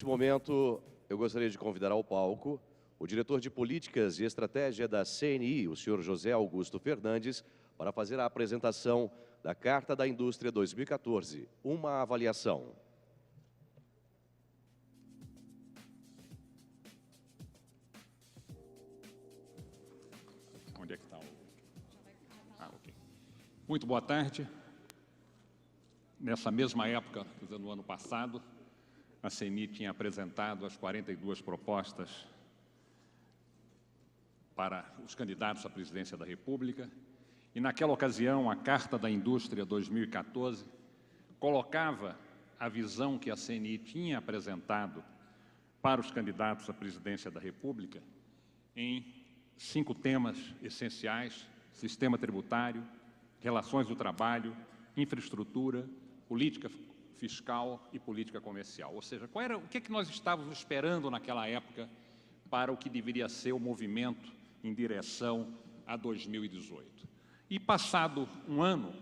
Neste momento, eu gostaria de convidar ao palco o diretor de Políticas e Estratégia da CNI, o senhor José Augusto Fernandes, para fazer a apresentação da Carta da Indústria 2014, uma avaliação. Onde é que está o... ok. Muito boa tarde. Nessa mesma época, no ano passado, a CNI tinha apresentado as 42 propostas para os candidatos à presidência da República, e naquela ocasião a Carta da Indústria 2014 colocava a visão que a CNI tinha apresentado para os candidatos à presidência da República em 5 temas essenciais: sistema tributário, relações do trabalho, infraestrutura, política fiscal e política comercial. Ou seja, o que é que nós estávamos esperando naquela época para o que deveria ser o movimento em direção a 2018. E passado um ano,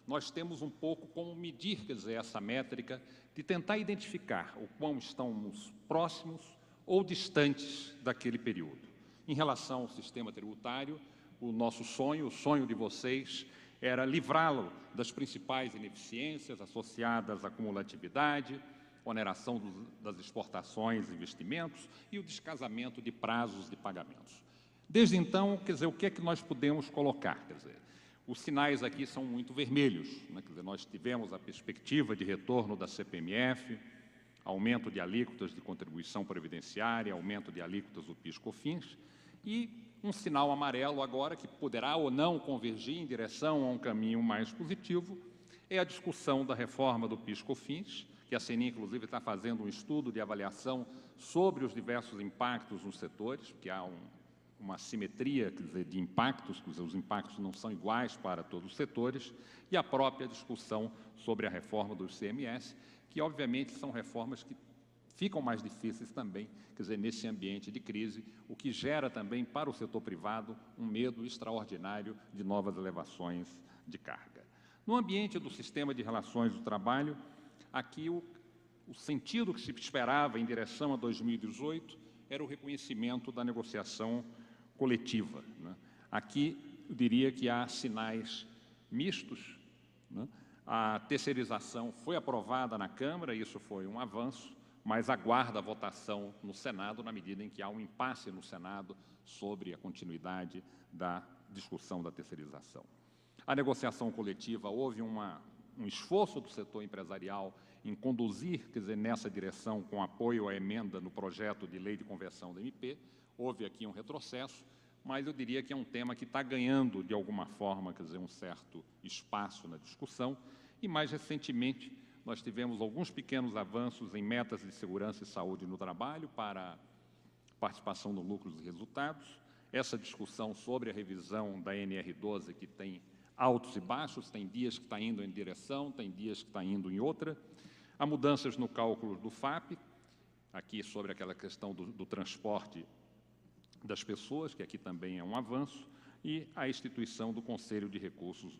nós temos um pouco como medir, essa métrica de tentar identificar o quão estamos próximos ou distantes daquele período. Em relação ao sistema tributário, o nosso sonho, o sonho de vocês, era livrá-lo das principais ineficiências associadas à cumulatividade, oneração das exportações e investimentos e o descasamento de prazos de pagamentos. Desde então, o que é que nós podemos colocar? Os sinais aqui são muito vermelhos, nós tivemos a perspectiva de retorno da CPMF, aumento de alíquotas de contribuição previdenciária, aumento de alíquotas do PIS/COFINS, e um sinal amarelo agora, que poderá ou não convergir em direção a um caminho mais positivo, é a discussão da reforma do PIS/COFINS, que a CNI, inclusive, está fazendo um estudo de avaliação sobre os diversos impactos nos setores, porque há uma simetria, de impactos, os impactos não são iguais para todos os setores, e a própria discussão sobre a reforma do ICMS, que, obviamente, são reformas que ficam mais difíceis também, nesse ambiente de crise, o que gera também para o setor privado um medo extraordinário de novas elevações de carga. No ambiente do sistema de relações do trabalho, aqui o sentido que se esperava em direção a 2018 era o reconhecimento da negociação coletiva. Aqui, eu diria que há sinais mistos. A terceirização foi aprovada na Câmara, isso foi um avanço, mas aguarda a votação no Senado, na medida em que há um impasse no Senado sobre a continuidade da discussão da terceirização. A negociação coletiva, houve um esforço do setor empresarial em conduzir, nessa direção, com apoio à emenda no projeto de lei de conversão da MP. Houve aqui um retrocesso, mas eu diria que é um tema que está ganhando, de alguma forma, um certo espaço na discussão. E, mais recentemente, nós tivemos alguns pequenos avanços em metas de segurança e saúde no trabalho para participação no lucros e resultados. Essa discussão sobre a revisão da NR12, que tem altos e baixos, tem dias que está indo em direção, tem dias que está indo em outra. Há mudanças no cálculo do FAP, aqui sobre aquela questão do transporte das pessoas, que aqui também é um avanço, e a instituição do Conselho de Recursos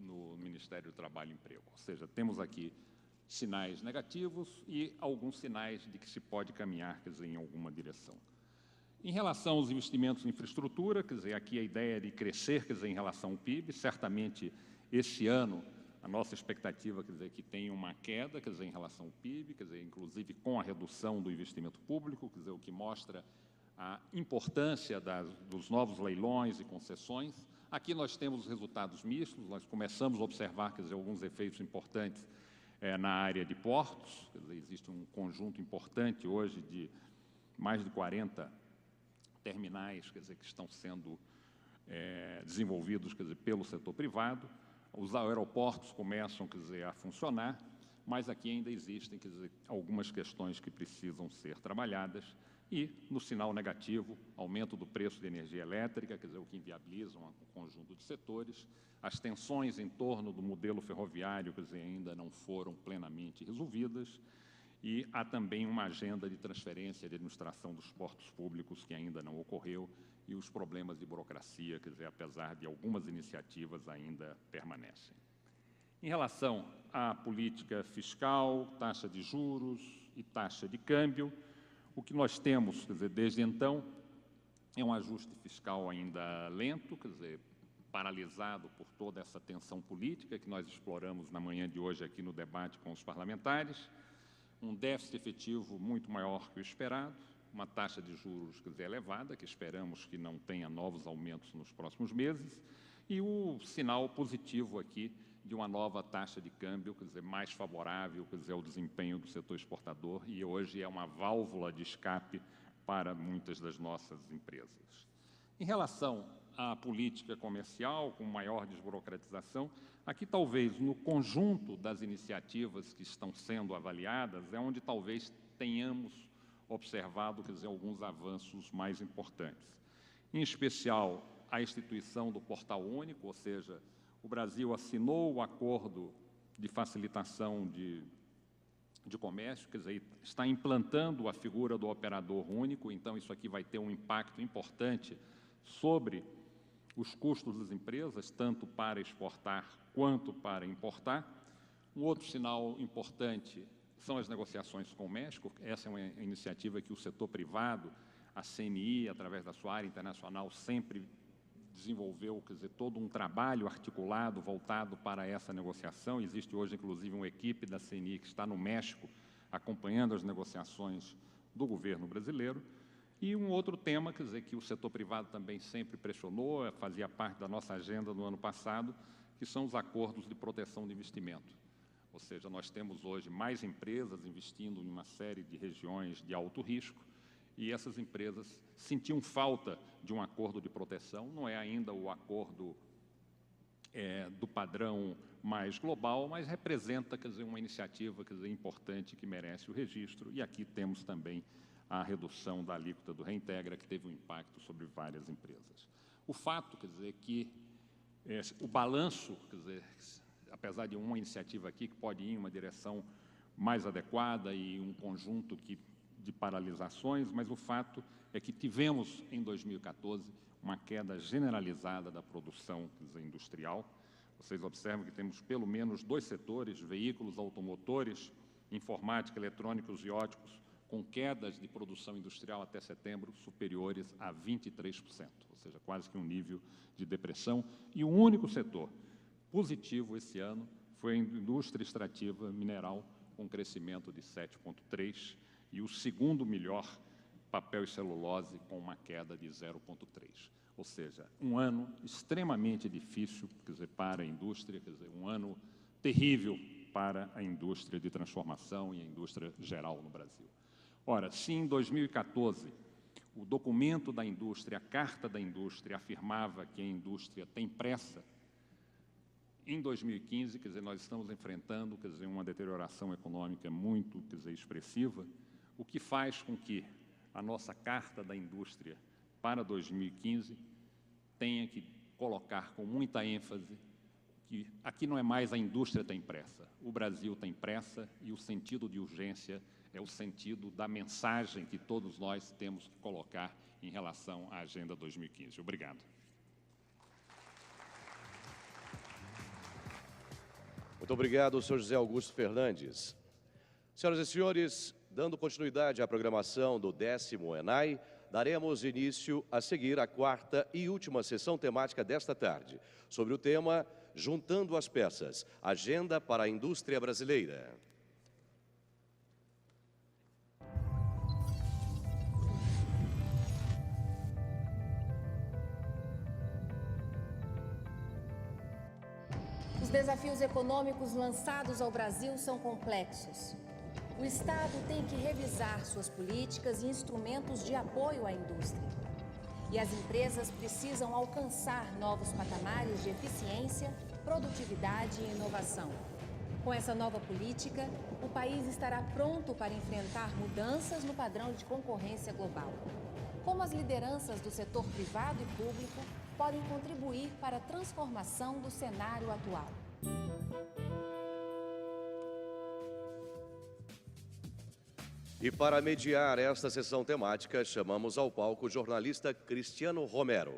no Ministério do Trabalho e Emprego. Ou seja, temos aqui sinais negativos e alguns sinais de que se pode caminhar, em alguma direção. Em relação aos investimentos em infraestrutura, aqui a ideia é de crescer, em relação ao PIB. Certamente, esse ano, a nossa expectativa, que tem uma queda, em relação ao PIB, inclusive com a redução do investimento público, o que mostra a importância dos novos leilões e concessões. Aqui nós temos resultados mistos, nós começamos a observar, alguns efeitos importantes na área de portos. Existe um conjunto importante hoje de mais de 40 terminais, que estão sendo desenvolvidos, pelo setor privado. Os aeroportos começam, a funcionar, mas aqui ainda existem, algumas questões que precisam ser trabalhadas. E, no sinal negativo, aumento do preço de energia elétrica, o que inviabiliza um conjunto de setores. As tensões em torno do modelo ferroviário, ainda não foram plenamente resolvidas. E há também uma agenda de transferência de administração dos portos públicos que ainda não ocorreu, e os problemas de burocracia, apesar de algumas iniciativas, ainda permanecem. Em relação à política fiscal, taxa de juros, e taxa de câmbio. O que nós temos, quer dizer, desde então, é um ajuste fiscal ainda lento, quer dizer, paralisado por toda essa tensão política que nós exploramos na manhã de hoje aqui no debate com os parlamentares, um déficit efetivo muito maior que o esperado, uma taxa de juros, quer dizer, elevada, que esperamos que não tenha novos aumentos nos próximos meses, e o sinal positivo aqui de uma nova taxa de câmbio, quer dizer, mais favorável, quer dizer, ao desempenho do setor exportador, e hoje é uma válvula de escape para muitas das nossas empresas. Em relação à política comercial, com maior desburocratização, aqui talvez no conjunto das iniciativas que estão sendo avaliadas é onde talvez tenhamos observado, quer dizer, alguns avanços mais importantes. Em especial, a instituição do Portal Único, ou seja, o Brasil assinou o acordo de facilitação de comércio, quer dizer, está implantando a figura do operador único, então isso aqui vai ter um impacto importante sobre os custos das empresas, tanto para exportar quanto para importar. Um outro sinal importante são as negociações com o México. Essa é uma iniciativa que o setor privado, a CNI, através da sua área internacional, sempre desenvolveu, quer dizer, todo um trabalho articulado, voltado para essa negociação. Existe hoje, inclusive, uma equipe da CNI que está no México, acompanhando as negociações do governo brasileiro. E um outro tema, quer dizer, que o setor privado também sempre pressionou, fazia parte da nossa agenda no ano passado, que são os acordos de proteção de investimento. Ou seja, nós temos hoje mais empresas investindo em uma série de regiões de alto risco, e essas empresas sentiam falta de um acordo de proteção. Não é ainda o acordo do padrão mais global, mas representa, quer dizer, uma iniciativa, quer dizer, importante que merece o registro. E aqui temos também a redução da alíquota do Reintegra, que teve um impacto sobre várias empresas. O fato, quer dizer, que o balanço, quer dizer, apesar de uma iniciativa aqui que pode ir em uma direção mais adequada e um conjunto de paralisações, mas o fato é que tivemos, em 2014, uma queda generalizada da produção, quer dizer, industrial. Vocês observam que temos pelo menos 2 setores, veículos automotores, informática, eletrônicos e óticos, com quedas de produção industrial até setembro superiores a 23%, ou seja, quase que um nível de depressão. E o único setor positivo esse ano foi a indústria extrativa mineral, com crescimento de 7,3%, e o segundo melhor, papel e celulose, com uma queda de 0,3%. Ou seja, um ano extremamente difícil, quer dizer, para a indústria, quer dizer, um ano terrível para a indústria de transformação e a indústria geral no Brasil. Ora, se em 2014 o documento da indústria, a Carta da Indústria, afirmava que a indústria tem pressa, em 2015, quer dizer, nós estamos enfrentando, quer dizer, uma deterioração econômica muito, quer dizer, expressiva, o que faz com que a nossa Carta da Indústria para 2015 tenha que colocar com muita ênfase que aqui não é mais a indústria tem pressa, o Brasil tem pressa, e o sentido de urgência é o sentido da mensagem que todos nós temos que colocar em relação à Agenda 2015. Obrigado. Muito obrigado, senhor José Augusto Fernandes. Senhoras e senhores, dando continuidade à programação do 10º ENAI, daremos início a seguir à 4ª e última sessão temática desta tarde, sobre o tema Juntando as Peças, Agenda para a Indústria Brasileira. Os desafios econômicos lançados ao Brasil são complexos. O Estado tem que revisar suas políticas e instrumentos de apoio à indústria. E as empresas precisam alcançar novos patamares de eficiência, produtividade e inovação. Com essa nova política, o país estará pronto para enfrentar mudanças no padrão de concorrência global. Como as lideranças do setor privado e público podem contribuir para a transformação do cenário atual? E para mediar esta sessão temática, chamamos ao palco o jornalista Cristiano Romero.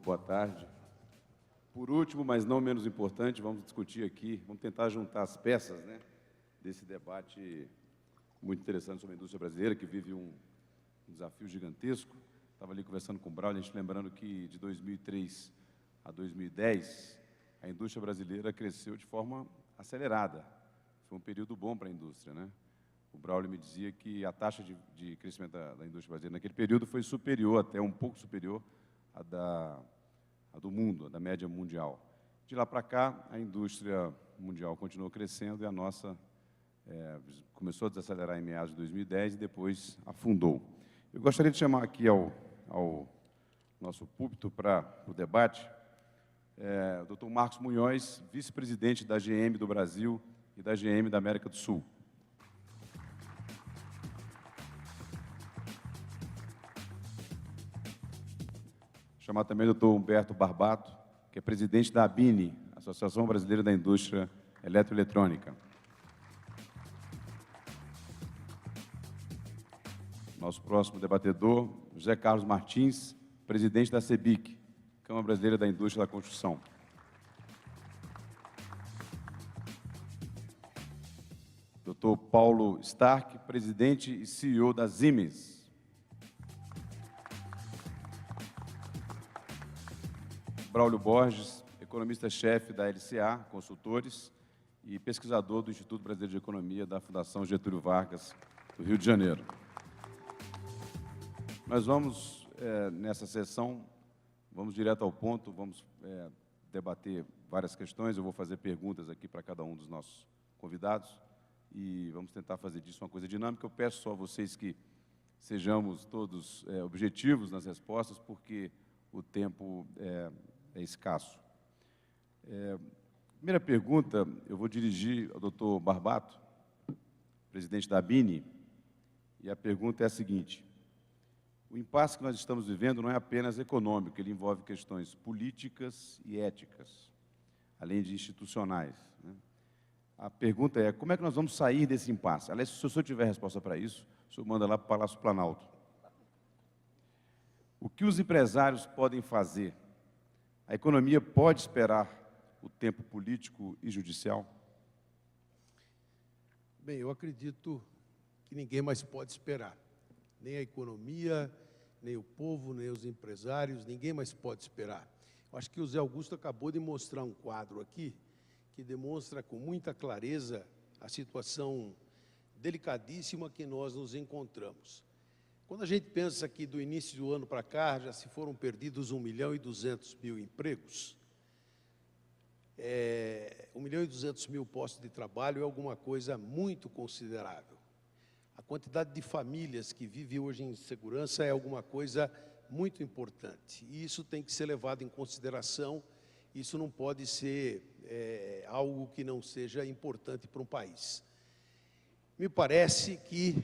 boa tarde. Por último, mas não menos importante, vamos discutir aqui, vamos tentar juntar as peças, né, desse debate muito interessante sobre a indústria brasileira, que vive um desafio gigantesco. Estava ali conversando com o Braulio, a gente lembrando que de 2003 a 2010, a indústria brasileira cresceu de forma acelerada. Foi um período bom para a indústria, né? O Braulio me dizia que a taxa de crescimento da indústria brasileira naquele período foi superior, até um pouco superior à do mundo, da média mundial. De lá para cá, a indústria mundial continuou crescendo e a nossa começou a desacelerar em meados de 2010 e depois afundou. Eu gostaria de chamar aqui ao nosso púlpito para o debate o Dr. Marcos Munhoz, vice-presidente da GM do Brasil e da GM da América do Sul. Chamar também o Dr. Humberto Barbato, que é presidente da ABINE, Associação Brasileira da Indústria Eletroeletrônica. Nosso próximo debatedor, José Carlos Martins, presidente da CEBIC, Câmara Brasileira da Indústria da Construção. Dr. Paulo Stark, presidente e CEO da Siemens. Braulio Borges, economista-chefe da LCA Consultores e pesquisador do Instituto Brasileiro de Economia da Fundação Getúlio Vargas, do Rio de Janeiro. Nós vamos, nessa sessão, vamos direto ao ponto, vamos debater várias questões, eu vou fazer perguntas aqui para cada um dos nossos convidados e vamos tentar fazer disso uma coisa dinâmica. Eu peço só a vocês que sejamos todos objetivos nas respostas, porque o tempo é escasso. Primeira pergunta, eu vou dirigir ao Dr. Barbato, presidente da ABINE, e a pergunta é a seguinte: o impasse que nós estamos vivendo não é apenas econômico, ele envolve questões políticas e éticas, além de institucionais, né? A pergunta é, como é que nós vamos sair desse impasse? Aliás, se o senhor tiver resposta para isso, o senhor manda lá para o Palácio Planalto. O que os empresários podem fazer? A economia pode esperar o tempo político e judicial? Bem, eu acredito que ninguém mais pode esperar. Nem a economia, nem o povo, nem os empresários, ninguém mais pode esperar. Eu acho que o Zé Augusto acabou de mostrar um quadro aqui que demonstra com muita clareza a situação delicadíssima que nós nos encontramos. Quando a gente pensa que do início do ano para cá já se foram perdidos 1.200.000 empregos, 1.200.000 postos de trabalho é alguma coisa muito considerável. A quantidade de famílias que vivem hoje em insegurança é alguma coisa muito importante. E isso tem que ser levado em consideração, isso não pode ser algo que não seja importante para um país. Me parece que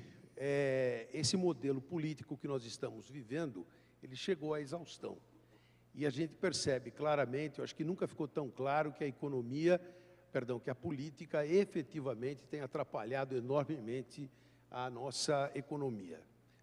esse modelo político que nós estamos vivendo, ele chegou à exaustão. E a gente percebe claramente, eu acho que nunca ficou tão claro que que a política efetivamente tem atrapalhado enormemente a nossa economia.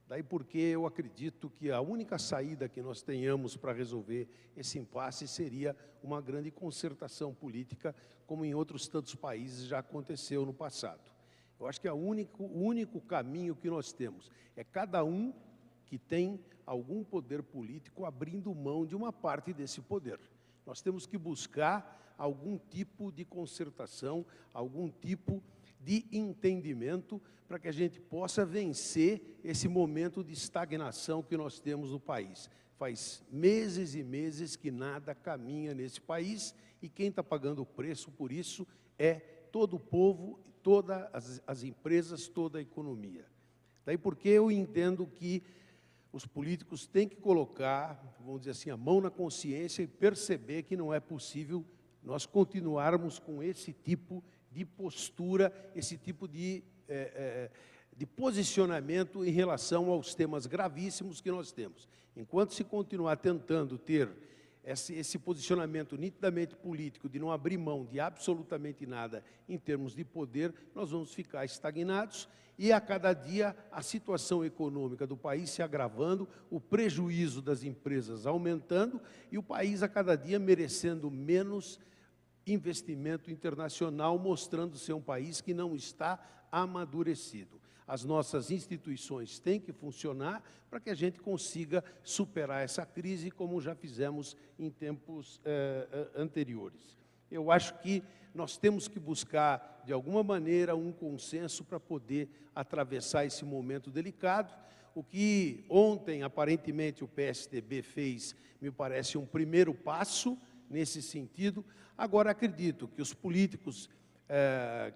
Daí porque eu acredito que a única saída que nós tenhamos para resolver esse impasse seria uma grande concertação política, como em outros tantos países já aconteceu no passado. Eu acho que o único caminho que nós temos é cada um que tem algum poder político abrindo mão de uma parte desse poder. Nós temos que buscar algum tipo de concertação, algum tipo de entendimento para que a gente possa vencer esse momento de estagnação que nós temos no país. Faz meses e meses que nada caminha nesse país e quem está pagando o preço por isso é todo o povo, todas as empresas, toda a economia. Daí porque eu entendo que os políticos têm que colocar, vamos dizer assim, a mão na consciência e perceber que não é possível nós continuarmos com esse tipo de postura, esse tipo de posicionamento em relação aos temas gravíssimos que nós temos. Enquanto se continuar tentando ter esse posicionamento nitidamente político de não abrir mão de absolutamente nada em termos de poder, nós vamos ficar estagnados e a cada dia a situação econômica do país se agravando, o prejuízo das empresas aumentando e o país a cada dia merecendo menos investimento internacional, mostrando ser um país que não está amadurecido. As nossas instituições têm que funcionar para que a gente consiga superar essa crise, como já fizemos em tempos anteriores. Eu acho que nós temos que buscar, de alguma maneira, um consenso para poder atravessar esse momento delicado. O que ontem, aparentemente, o PSDB fez, me parece um primeiro passo nesse sentido. Agora, acredito que os políticos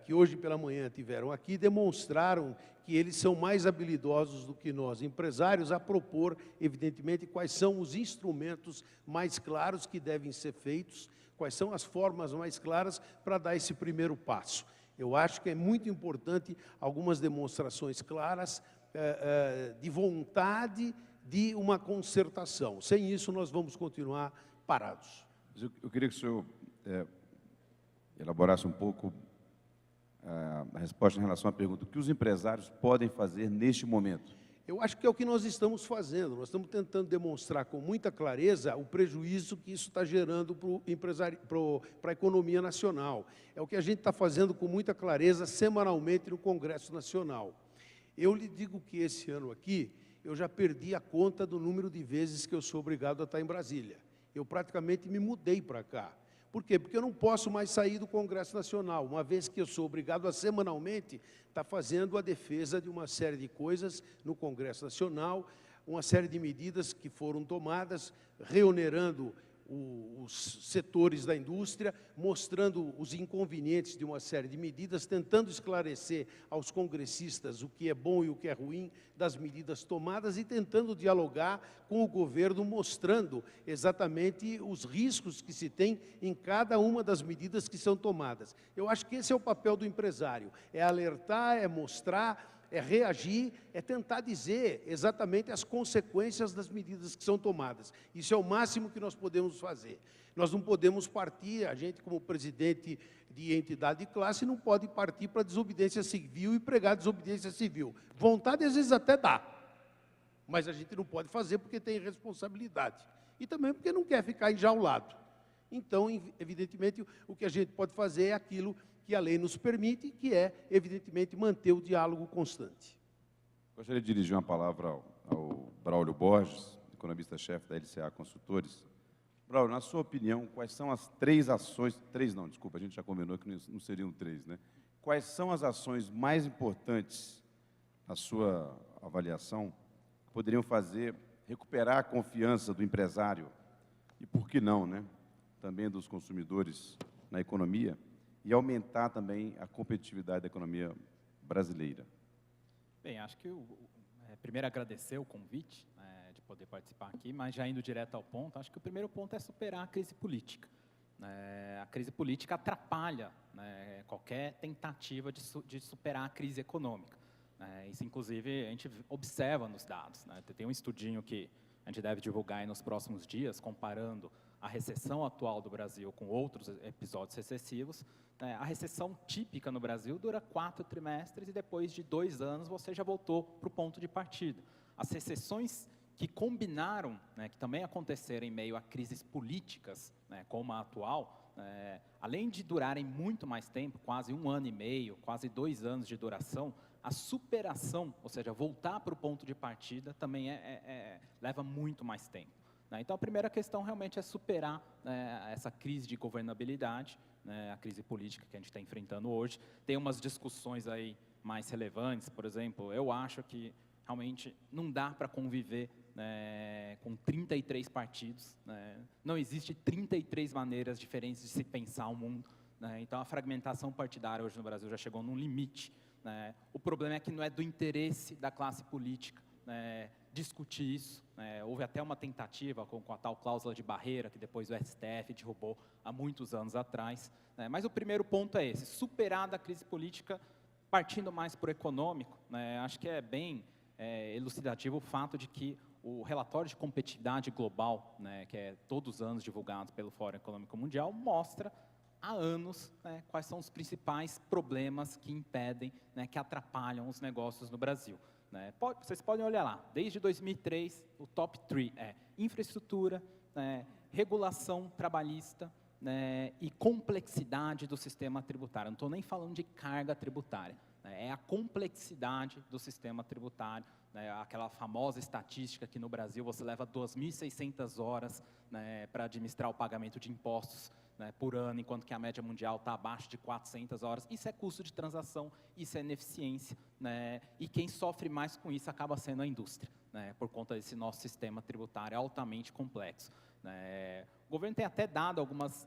que hoje pela manhã tiveram aqui, demonstraram que eles são mais habilidosos do que nós, empresários, a propor, evidentemente, quais são os instrumentos mais claros que devem ser feitos, quais são as formas mais claras para dar esse primeiro passo. Eu acho que é muito importante algumas demonstrações claras de vontade de uma concertação. Sem isso, nós vamos continuar parados. Eu queria que o senhor elaborasse um pouco a resposta em relação à pergunta: o que os empresários podem fazer neste momento? Eu acho que é o que nós estamos fazendo. Nós estamos tentando demonstrar com muita clareza o prejuízo que isso está gerando para a economia nacional. É o que a gente está fazendo com muita clareza semanalmente no Congresso Nacional. Eu lhe digo que esse ano aqui, eu já perdi a conta do número de vezes que eu sou obrigado a estar em Brasília. Eu praticamente me mudei para cá. Por quê? Porque eu não posso mais sair do Congresso Nacional, uma vez que eu sou obrigado a semanalmente estar fazendo a defesa de uma série de coisas no Congresso Nacional, uma série de medidas que foram tomadas, reonerando os setores da indústria, mostrando os inconvenientes de uma série de medidas, tentando esclarecer aos congressistas o que é bom e o que é ruim das medidas tomadas e tentando dialogar com o governo, mostrando exatamente os riscos que se tem em cada uma das medidas que são tomadas. Eu acho que esse é o papel do empresário, é alertar, é mostrar, é reagir, é tentar dizer exatamente as consequências das medidas que são tomadas. Isso é o máximo que nós podemos fazer. Nós não podemos partir, a gente como presidente de entidade de classe, não pode partir para desobediência civil e pregar desobediência civil. Vontade às vezes até dá, mas a gente não pode fazer porque tem responsabilidade. E também porque não quer ficar enjaulado. Então, evidentemente, o que a gente pode fazer é aquilo que a lei nos permite, que é, evidentemente, manter o diálogo constante. Gostaria de dirigir uma palavra ao Braulio Borges, economista-chefe da LCA Consultores. Braulio, na sua opinião, quais são as 3 ações... 3 não, desculpa, a gente já combinou que não seriam 3, né? Quais são as ações mais importantes, na sua avaliação, que poderiam fazer recuperar a confiança do empresário e, por que não, né, também dos consumidores na economia, e aumentar também a competitividade da economia brasileira? Bem, acho que primeiro agradecer o convite de poder participar aqui, mas já indo direto ao ponto, acho que o primeiro ponto é superar a crise política. A crise política atrapalha qualquer tentativa de superar a crise econômica. Isso, inclusive, a gente observa nos dados. Tem um estudinho que a gente deve divulgar aí nos próximos dias, comparando a recessão atual do Brasil com outros episódios recessivos. A recessão típica no Brasil dura 4 trimestres e depois de 2 anos você já voltou para o ponto de partida. As recessões que combinaram, que também aconteceram em meio a crises políticas, como a atual, além de durarem muito mais tempo, quase 1 ano e meio, quase 2 anos de duração, a superação, ou seja, voltar para o ponto de partida, também leva muito mais tempo. Então, a primeira questão realmente é superar essa crise de governabilidade, a crise política que a gente está enfrentando hoje. Tem umas discussões aí mais relevantes, por exemplo, eu acho que realmente não dá para conviver com 33 partidos, não existe 33 maneiras diferentes de se pensar o mundo, então a fragmentação partidária hoje no Brasil já chegou num limite. O problema é que não é do interesse da classe política discutir isso. Houve até uma tentativa com a tal cláusula de barreira, que depois o STF derrubou há muitos anos atrás. Mas o primeiro ponto é esse: superada a crise política, partindo mais para o econômico. Acho que é bem elucidativo o fato de que o relatório de competitividade global, né, que é todos os anos divulgado pelo Fórum Econômico Mundial, mostra há anos, né, quais são os principais problemas que impedem, né, que atrapalham os negócios no Brasil. Né. Vocês podem olhar lá, desde 2003, o top 3 é infraestrutura, né, regulação trabalhista, né, e complexidade do sistema tributário. Não estou nem falando de carga tributária, né, é a complexidade do sistema tributário, né, aquela famosa estatística que no Brasil você leva 2.600 horas, né, para administrar o pagamento de impostos, né, por ano, enquanto que a média mundial está abaixo de 400 horas. Isso é custo de transação, isso é ineficiência, né, e quem sofre mais com isso acaba sendo a indústria, né, por conta desse nosso sistema tributário altamente complexo. Né. O governo tem até dado algumas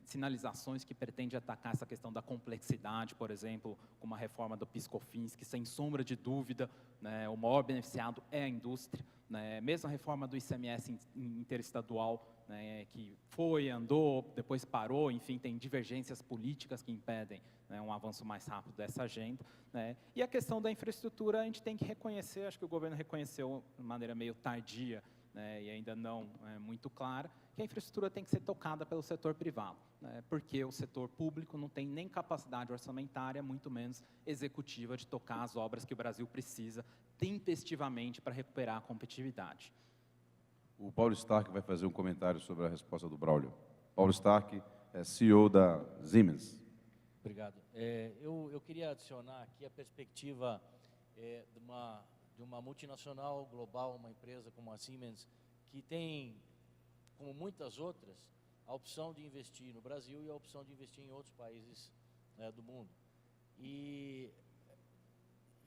sinalizações que pretende atacar essa questão da complexidade, por exemplo, com uma reforma do PIS/COFINS, que, sem sombra de dúvida, né, o maior beneficiado é a indústria. Né, mesmo a reforma do ICMS interestadual, né, que foi, andou, depois parou, enfim, tem divergências políticas que impedem, né, um avanço mais rápido dessa agenda. Né. E a questão da infraestrutura, a gente tem que reconhecer, acho que o governo reconheceu de maneira meio tardia, né, e ainda não muito clara, que a infraestrutura tem que ser tocada pelo setor privado, né, porque o setor público não tem nem capacidade orçamentária, muito menos executiva, de tocar as obras que o Brasil precisa tempestivamente para recuperar a competitividade. O Paulo Stark vai fazer um comentário sobre a resposta do Braulio. Paulo Stark é CEO da Siemens. Obrigado. Eu queria adicionar aqui a perspectiva de uma multinacional global, uma empresa como a Siemens, que tem, como muitas outras, a opção de investir no Brasil e a opção de investir em outros países do mundo. E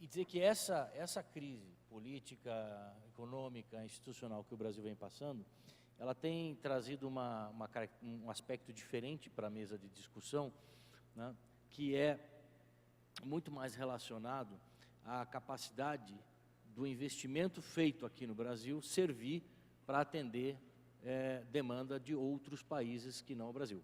dizer que essa crise política, econômica, institucional que o Brasil vem passando, ela tem trazido um aspecto diferente para a mesa de discussão, né, que é muito mais relacionado à capacidade do investimento feito aqui no Brasil servir para atender demanda de outros países que não o Brasil.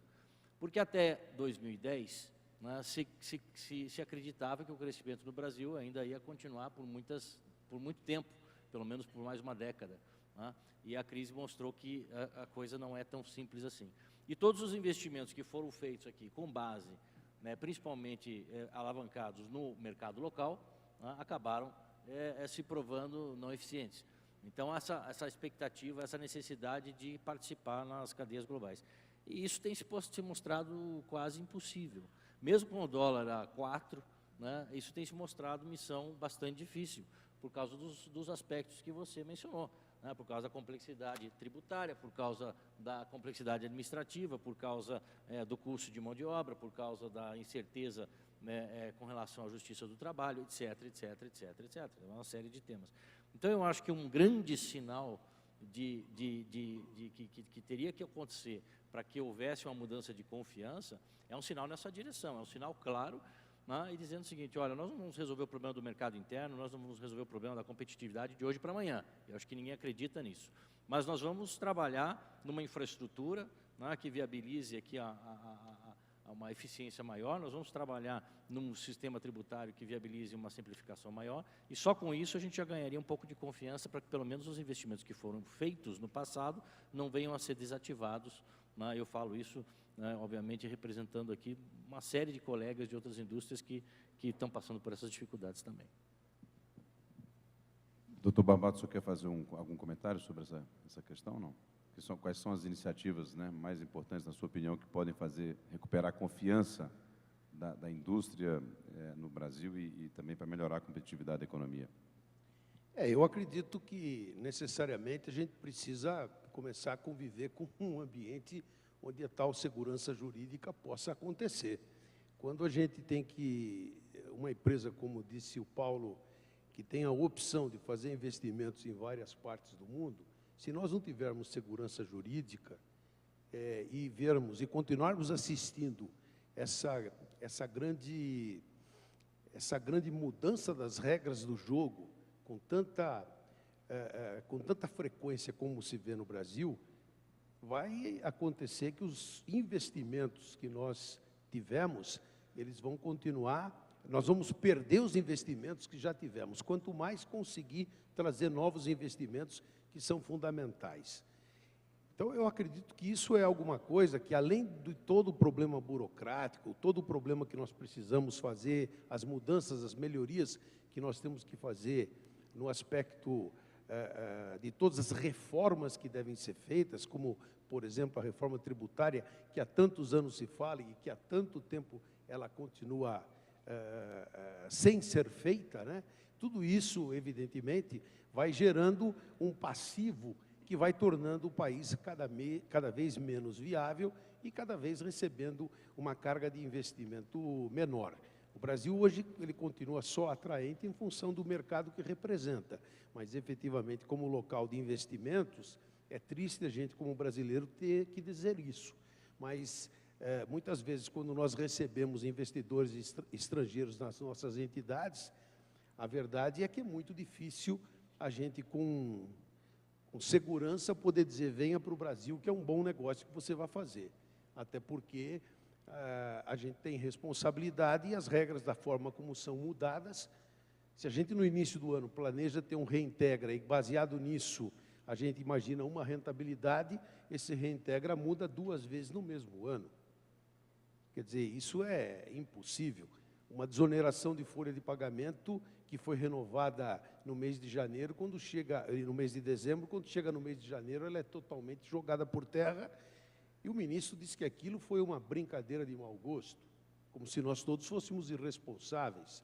Porque até 2010, né, se acreditava que o crescimento no Brasil ainda ia continuar por muito tempo, pelo menos por mais uma década. Né, e a crise mostrou que a coisa não é tão simples assim. E todos os investimentos que foram feitos aqui com base, né, principalmente alavancados no mercado local, né, acabaram se provando não eficientes. Então, essa expectativa, essa necessidade de participar nas cadeias globais. E isso tem se mostrado quase impossível. Mesmo com o dólar a 4, né, isso tem se mostrado missão bastante difícil, por causa dos aspectos que você mencionou, né, por causa da complexidade tributária, por causa da complexidade administrativa, por causa do custo de mão de obra, por causa da incerteza, né, com relação à justiça do trabalho, etc, etc, etc, etc. É uma série de temas. Então, eu acho que um grande sinal que teria que acontecer para que houvesse uma mudança de confiança é um sinal nessa direção, é um sinal claro, né, e dizendo o seguinte: olha, nós não vamos resolver o problema do mercado interno, nós não vamos resolver o problema da competitividade de hoje para amanhã. Eu acho que ninguém acredita nisso. Mas nós vamos trabalhar numa infraestrutura, né, que viabilize aqui uma eficiência maior, nós vamos trabalhar num sistema tributário que viabilize uma simplificação maior, e só com isso a gente já ganharia um pouco de confiança para que pelo menos os investimentos que foram feitos no passado não venham a ser desativados. Né? Eu falo isso, né, obviamente, representando aqui uma série de colegas de outras indústrias que estão passando por essas dificuldades também. Doutor Barbato, o senhor quer fazer algum comentário sobre essa questão, não? Quais são as iniciativas, né, mais importantes, na sua opinião, que podem recuperar a confiança da indústria no Brasil e também para melhorar a competitividade da economia? Eu acredito que, necessariamente, a gente precisa começar a conviver com um ambiente onde a tal segurança jurídica possa acontecer. Quando a gente tem uma empresa, como disse o Paulo, que tem a opção de fazer investimentos em várias partes do mundo, se nós não tivermos segurança jurídica e continuarmos assistindo essa grande mudança das regras do jogo com tanta frequência como se vê no Brasil, vai acontecer que os investimentos que nós tivemos, eles vão continuar nós vamos perder os investimentos que já tivemos, quanto mais conseguir trazer novos investimentos que são fundamentais. Então, eu acredito que isso é alguma coisa que, além de todo o problema burocrático, todo o problema que nós precisamos fazer, as mudanças, as melhorias que nós temos que fazer no aspecto de todas as reformas que devem ser feitas, como, por exemplo, a reforma tributária, que há tantos anos se fala e que há tanto tempo ela continua sem ser feita, né? Tudo isso, evidentemente, vai gerando um passivo que vai tornando o país cada vez menos viável e cada vez recebendo uma carga de investimento menor. O Brasil hoje ele continua só atraente em função do mercado que representa, mas efetivamente como local de investimentos, é triste a gente como brasileiro ter que dizer isso, mas muitas vezes quando nós recebemos investidores estrangeiros nas nossas entidades, a verdade é que é muito difícil a gente com segurança poder dizer venha para o Brasil que é um bom negócio que você vai fazer, até porque a gente tem responsabilidade e as regras da forma como são mudadas. Se a gente no início do ano planeja ter um reintegra e baseado nisso a gente imagina uma rentabilidade, esse reintegra muda 2 vezes no mesmo ano. Quer dizer, isso é impossível. Uma desoneração de folha de pagamento que foi renovada no mês de janeiro, quando chega no mês de dezembro, quando chega no mês de janeiro, ela é totalmente jogada por terra. E o ministro disse que aquilo foi uma brincadeira de mau gosto, como se nós todos fôssemos irresponsáveis,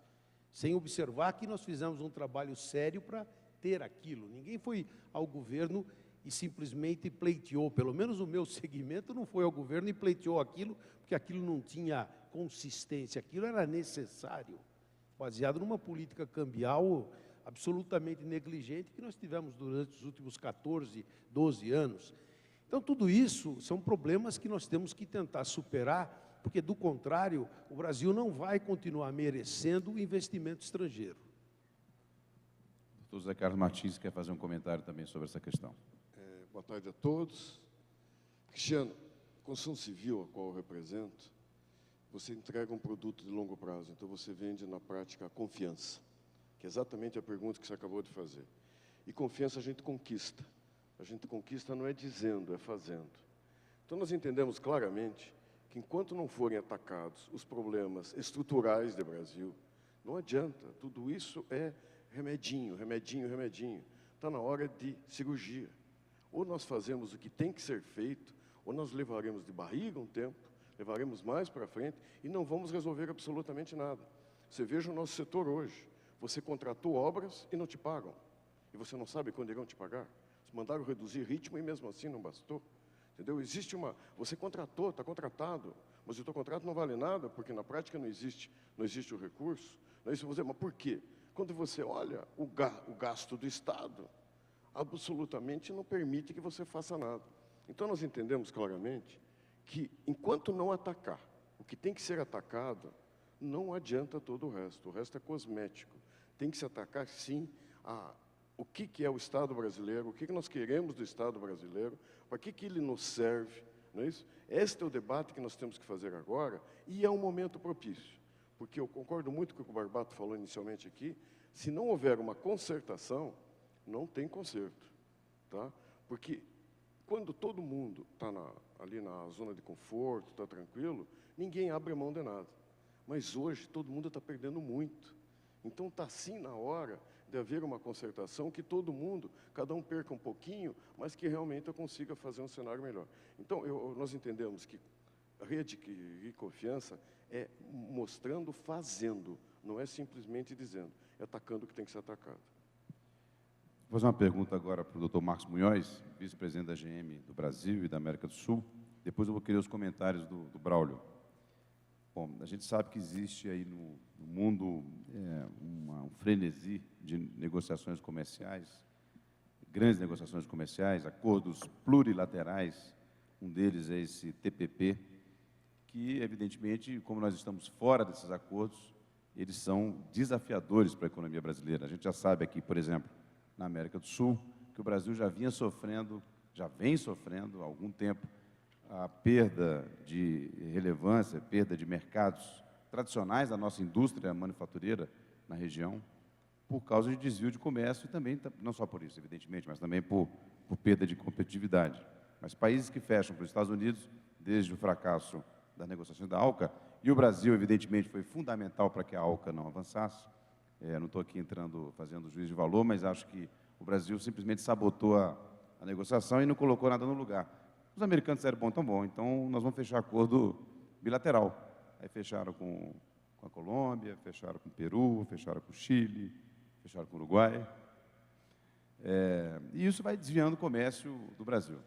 sem observar que nós fizemos um trabalho sério para ter aquilo. Ninguém foi ao governo e simplesmente pleiteou, pelo menos o meu segmento não foi ao governo e pleiteou aquilo, porque aquilo não tinha consistência, aquilo era necessário, baseado numa política cambial absolutamente negligente que nós tivemos durante os últimos 14, 12 anos. Então, tudo isso são problemas que nós temos que tentar superar, porque, do contrário, o Brasil não vai continuar merecendo o investimento estrangeiro. Doutor José Carlos Martins quer fazer um comentário também sobre essa questão. Boa tarde a todos. Cristiano, a construção civil, a qual eu represento, você entrega um produto de longo prazo, então você vende na prática a confiança, que é exatamente a pergunta que você acabou de fazer. E confiança a gente conquista. A gente conquista não é dizendo, é fazendo. Então, nós entendemos claramente que, enquanto não forem atacados os problemas estruturais do Brasil, não adianta, tudo isso é remedinho, remedinho, remedinho. Está na hora de cirurgia. Ou nós fazemos o que tem que ser feito, ou nós levaremos de barriga um tempo, levaremos mais para frente e não vamos resolver absolutamente nada. Você veja o nosso setor hoje. Você contratou obras e não te pagam. E você não sabe quando irão te pagar. Mandaram reduzir ritmo e mesmo assim não bastou. Entendeu? Existe você contratou, está contratado, mas o teu contrato não vale nada, porque na prática não existe o recurso. Não é isso, mas por quê? Quando você olha o gasto do Estado, absolutamente não permite que você faça nada. Então nós entendemos claramente que, enquanto não atacar o que tem que ser atacado, não adianta todo o resto é cosmético. Tem que se atacar, sim, o que é o Estado brasileiro, o que nós queremos do Estado brasileiro, para que ele nos serve, não é isso? Este é o debate que nós temos que fazer agora, e é um momento propício, porque eu concordo muito com o que o Barbato falou inicialmente aqui, se não houver uma concertação, não tem conserto, tá? Porque quando todo mundo está ali na zona de conforto, está tranquilo, ninguém abre mão de nada. Mas hoje todo mundo está perdendo muito, então está sim na hora de haver uma concertação que todo mundo, cada um perca um pouquinho, mas que realmente eu consiga fazer um cenário melhor. Então, nós entendemos que a rede de confiança é mostrando, fazendo, não é simplesmente dizendo, é atacando o que tem que ser atacado. Vou fazer uma pergunta agora para o doutor Marcos Munhoz, vice-presidente da GM do Brasil e da América do Sul. Depois eu vou querer os comentários do Braulio. Bom, a gente sabe que existe aí no mundo um frenesi de negociações comerciais, grandes negociações comerciais, acordos plurilaterais, um deles é esse TPP, que, evidentemente, como nós estamos fora desses acordos, eles são desafiadores para a economia brasileira. A gente já sabe aqui, por exemplo, na América do Sul, que o Brasil já vem sofrendo há algum tempo, a perda de relevância, perda de mercados tradicionais da nossa indústria manufatureira na região, por causa de desvio de comércio e também, não só por isso, evidentemente, mas também por perda de competitividade. Mas países que fecham para os Estados Unidos, desde o fracasso das negociações da ALCA, e o Brasil, evidentemente, foi fundamental para que a ALCA não avançasse. Não estou aqui fazendo juízo de valor, mas acho que o Brasil simplesmente sabotou a negociação e não colocou nada no lugar. Os americanos disseram, bom, então nós vamos fechar acordo bilateral. Aí fecharam com a Colômbia, fecharam com o Peru, fecharam com o Chile, fecharam com o Uruguai. E isso vai desviando o comércio do Brasil.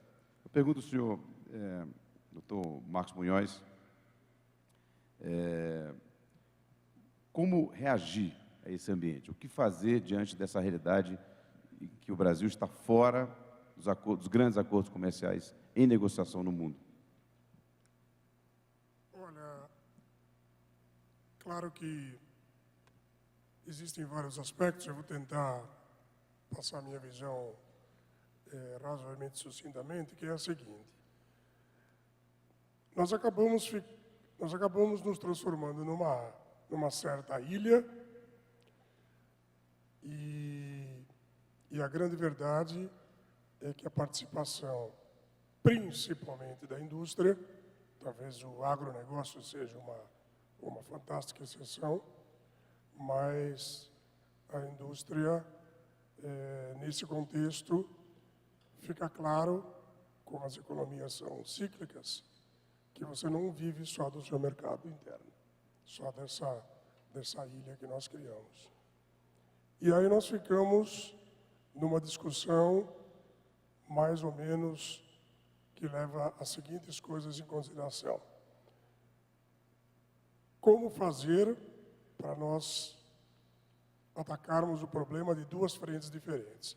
Eu pergunto ao senhor, doutor Marcos Munhoz, como reagir a esse ambiente? O que fazer diante dessa realidade em que o Brasil está fora dos grandes acordos comerciais em negociação no mundo? Olha, claro que existem vários aspectos, eu vou tentar passar a minha visão razoavelmente sucintamente, que é a seguinte. Nós acabamos nos transformando numa certa ilha e a grande verdade é que a participação, principalmente da indústria, talvez o agronegócio seja uma fantástica exceção, mas a indústria, nesse contexto, fica claro, como as economias são cíclicas, que você não vive só do seu mercado interno, só dessa ilha que nós criamos. E aí nós ficamos numa discussão mais ou menos que leva as seguintes coisas em consideração. Como fazer para nós atacarmos o problema de duas frentes diferentes?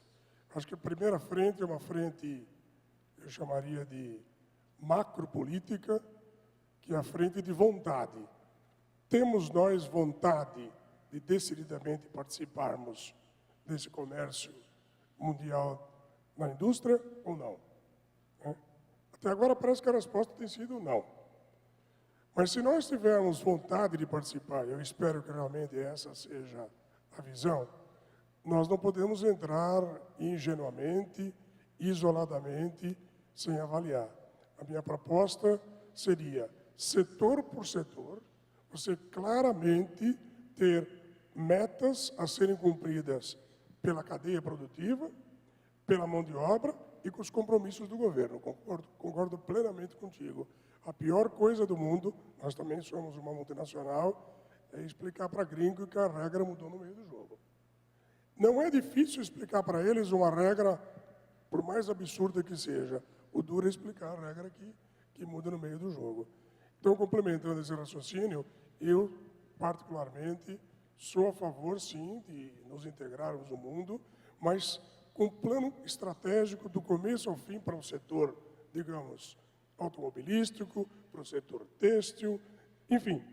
Acho que a primeira frente é uma frente, eu chamaria de macropolítica, que é a frente de vontade. Temos nós vontade de decididamente participarmos desse comércio mundial na indústria ou não? Até agora parece que a resposta tem sido não. Mas se nós tivermos vontade de participar, eu espero que realmente essa seja a visão, nós não podemos entrar ingenuamente, isoladamente, sem avaliar. A minha proposta seria, setor por setor, você claramente ter metas a serem cumpridas pela cadeia produtiva, pela mão de obra e com os compromissos do governo. Concordo plenamente contigo. A pior coisa do mundo, nós também somos uma multinacional, é explicar para gringo que a regra mudou no meio do jogo. Não é difícil explicar para eles uma regra, por mais absurda que seja. O duro é explicar a regra que muda no meio do jogo. Então, complementando esse raciocínio, eu, particularmente, sou a favor, sim, de nos integrarmos no mundo, mas com um plano estratégico do começo ao fim para o setor, digamos, automobilístico, para o setor têxtil, enfim,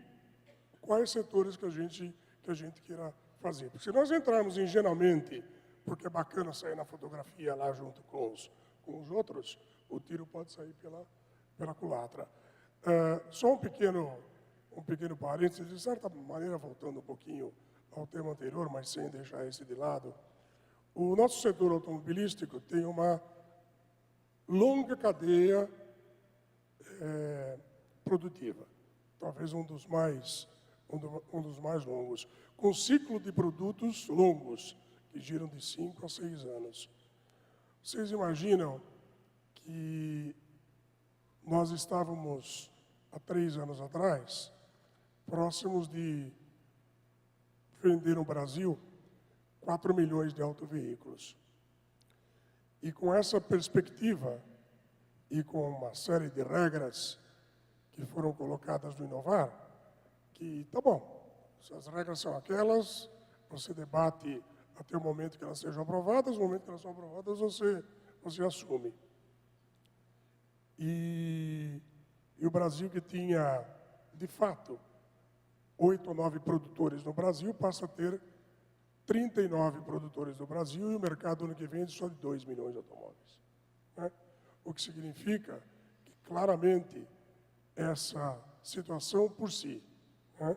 quais setores que a gente queira fazer. Porque se nós entrarmos ingenuamente, porque é bacana sair na fotografia lá junto com os outros, o tiro pode sair pela culatra. Só um pequeno parênteses, de certa maneira, voltando um pouquinho ao tema anterior, mas sem deixar esse de lado. O nosso setor automobilístico tem uma longa cadeia produtiva, talvez um dos mais longos, com ciclo de produtos longos, que giram de 5 a 6 anos. Vocês imaginam que nós estávamos, há 3 anos atrás, próximos de vender no Brasil 4 milhões de autoveículos. E com essa perspectiva, e com uma série de regras que foram colocadas no Inovar, que, tá bom, se as regras são aquelas, você debate até o momento que elas sejam aprovadas, no momento que elas são aprovadas, você assume. E o Brasil, que tinha, de fato, 8 ou 9 produtores no Brasil, passa a ter 39 produtores no Brasil e o mercado ano que vem é só de 2 milhões de automóveis. Né? O que significa que, claramente, essa situação por si, né,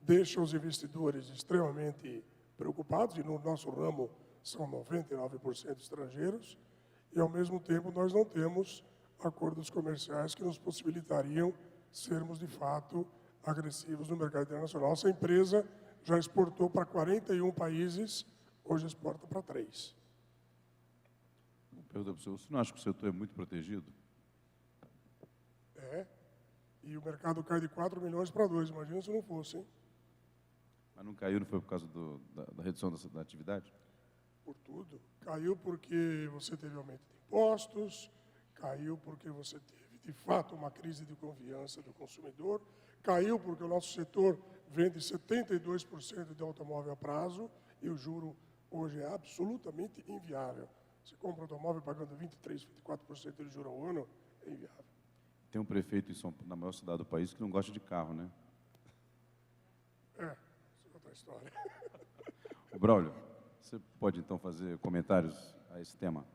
deixa os investidores extremamente preocupados, e no nosso ramo são 99% estrangeiros, e ao mesmo tempo nós não temos acordos comerciais que nos possibilitariam sermos de fato agressivos no mercado internacional. Essa empresa já exportou para 41 países, hoje exporta para 3. Pergunta para o senhor, você não acha que o setor é muito protegido? É, e o mercado cai de 4 milhões para 2, imagina se não fosse, hein? Mas não caiu, não foi por causa da redução da atividade? Por tudo. Caiu porque você teve aumento de impostos, caiu porque você teve, de fato, uma crise de confiança do consumidor, caiu porque o nosso setor vende 72% de automóvel a prazo e o juro hoje é absolutamente inviável. Você compra um automóvel pagando 23%, 24% de juro ao ano, é inviável. Tem um prefeito na maior cidade do país que não gosta de carro, né? É, isso é outra história. O Braulio, você pode então fazer comentários a esse tema?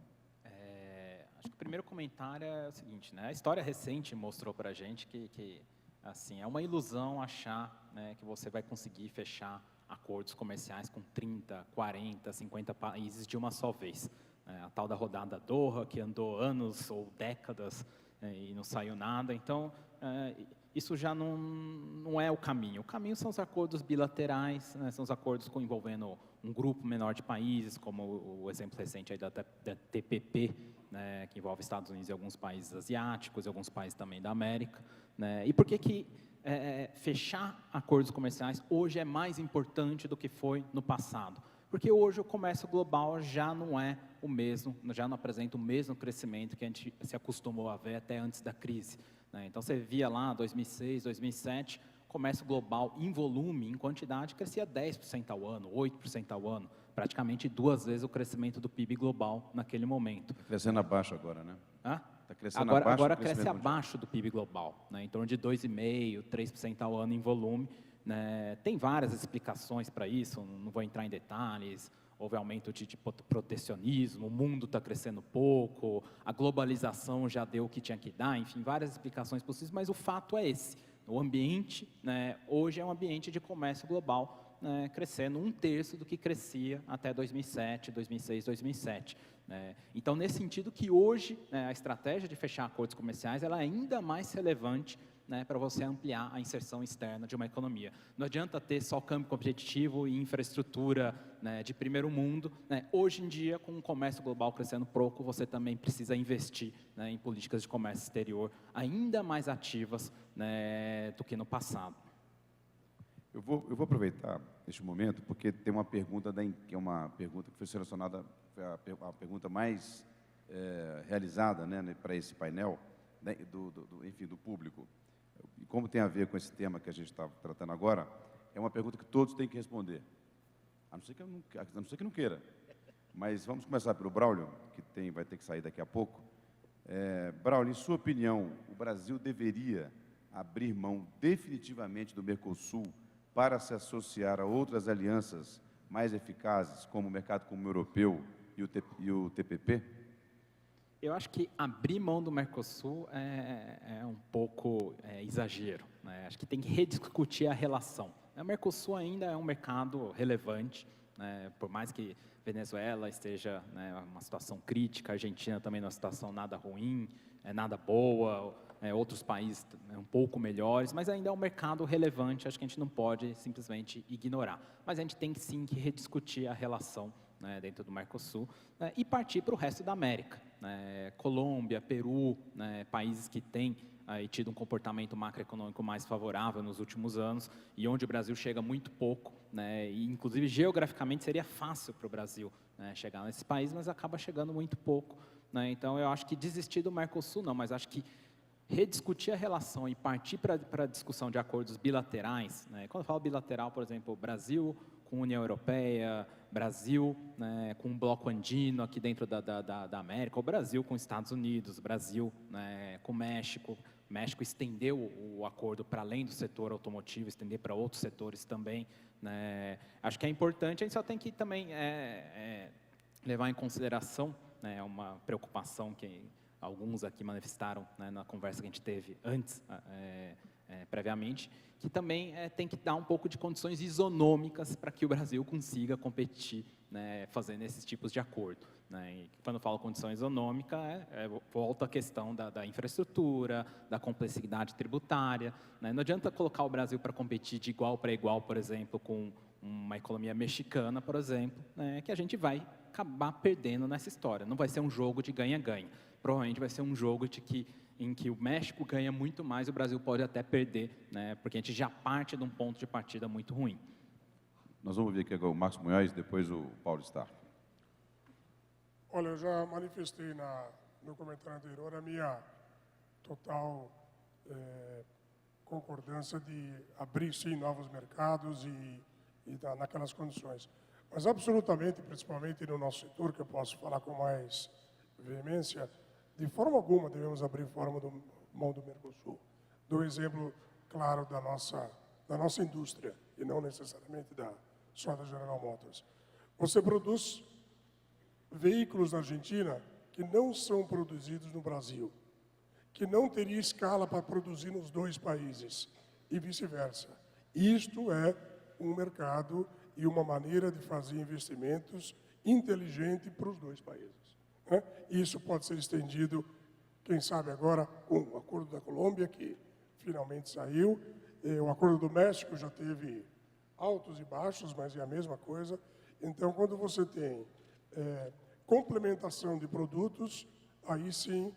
Acho que o primeiro comentário é o seguinte, né? A história recente mostrou para a gente que assim, é uma ilusão achar, né, que você vai conseguir fechar acordos comerciais com 30, 40, 50 países de uma só vez. A tal da rodada Doha, que andou anos ou décadas e não saiu nada. Então, isso já não é o caminho. O caminho são os acordos bilaterais, né, são os acordos envolvendo um grupo menor de países, como o exemplo recente aí da TPP, né, que envolve Estados Unidos e alguns países asiáticos e alguns países também da América. Né? E por que fechar acordos comerciais hoje é mais importante do que foi no passado? Porque hoje o comércio global já não é o mesmo, já não apresenta o mesmo crescimento que a gente se acostumou a ver até antes da crise. Né? Então, você via lá, 2006, 2007, o comércio global em volume, em quantidade, crescia 10% ao ano, 8% ao ano, praticamente 2 vezes o crescimento do PIB global naquele momento. Está crescendo abaixo agora, né? Está crescendo agora cresce abaixo do PIB global, né? Em torno de 2,5%, 3% ao ano em volume. Né? Tem várias explicações para isso, não vou entrar em detalhes. Houve aumento de protecionismo, o mundo está crescendo pouco, a globalização já deu o que tinha que dar, enfim, várias explicações possíveis, mas o fato é esse. O ambiente, né, hoje é um ambiente de comércio global, né, crescendo 1/3 do que crescia até 2007, 2006, 2007. Né? Então, nesse sentido que hoje, né, a estratégia de fechar acordos comerciais ela é ainda mais relevante, né, para você ampliar a inserção externa de uma economia. Não adianta ter só câmbio competitivo e infraestrutura, né, de primeiro mundo. Né? Hoje em dia, com o comércio global crescendo pouco, você também precisa investir, né, em políticas de comércio exterior ainda mais ativas, né, do que no passado. Eu vou aproveitar este momento, porque tem uma pergunta, que é uma pergunta que foi selecionada, foi a pergunta mais realizada, né, para esse painel, né, enfim, do público. E como tem a ver com esse tema que a gente está tratando agora, é uma pergunta que todos têm que responder, a não ser que não queira. Mas vamos começar pelo Braulio, que vai ter que sair daqui a pouco. Braulio, em sua opinião, o Brasil deveria abrir mão definitivamente do Mercosul para se associar a outras alianças mais eficazes, como o Mercado Comum Europeu e o TPP? Eu acho que abrir mão do Mercosul é um pouco exagero. Né? Acho que tem que rediscutir a relação. O Mercosul ainda é um mercado relevante, né? Por mais que Venezuela esteja, né, uma situação crítica, a Argentina também numa situação nada ruim, nada boa, outros países, né, um pouco melhores, mas ainda é um mercado relevante, acho que a gente não pode simplesmente ignorar. Mas a gente tem sim que rediscutir a relação, né, dentro do Mercosul, né, e partir para o resto da América. Né, Colômbia, Peru, né, países que têm aí tido um comportamento macroeconômico mais favorável nos últimos anos e onde o Brasil chega muito pouco, né, e inclusive geograficamente seria fácil para o Brasil, né, chegar nesse país, mas acaba chegando muito pouco. Né, então eu acho que desistir do Mercosul não, mas acho que rediscutir a relação e partir para a discussão de acordos bilaterais, né, quando eu falo bilateral, por exemplo, Brasil com a União Europeia, Brasil, né, com o Bloco Andino aqui dentro da América, o Brasil com os Estados Unidos, Brasil, né, com o México. O México estendeu o acordo para além do setor automotivo, estender para outros setores também. Né. Acho que é importante, a gente só tem que também levar em consideração, né, uma preocupação que alguns aqui manifestaram, né, na conversa que a gente teve antes previamente, que também tem que dar um pouco de condições isonômicas para que o Brasil consiga competir, né, fazendo esses tipos de acordo. Né? E quando eu falo condição isonômica, volta a questão da infraestrutura, da complexidade tributária. Né? Não adianta colocar o Brasil para competir de igual para igual, por exemplo, com uma economia mexicana, por exemplo, né, que a gente vai acabar perdendo nessa história. Não vai ser um jogo de ganha-ganha. Provavelmente vai ser um jogo em que o México ganha muito mais e o Brasil pode até perder, né, porque a gente já parte de um ponto de partida muito ruim. Nós vamos ver aqui agora o Marcos Munhoz, depois o Paulo Stark. Olha, eu já manifestei no comentário anterior a minha total concordância de abrir, sim, novos mercados e naquelas condições. Mas, absolutamente, principalmente no nosso setor, que eu posso falar com mais veemência, de forma alguma devemos abrir mão do Mercosul. Dou exemplo claro da nossa indústria, e não necessariamente só da General Motors. Você produz veículos na Argentina que não são produzidos no Brasil, que não teria escala para produzir nos dois países, e vice-versa. Isto é um mercado e uma maneira de fazer investimentos inteligente para os dois países. Né? Isso pode ser estendido, quem sabe agora, com o Acordo da Colômbia, que finalmente saiu. O Acordo do México já teve altos e baixos, mas é a mesma coisa. Então, quando você tem complementação de produtos, aí sim,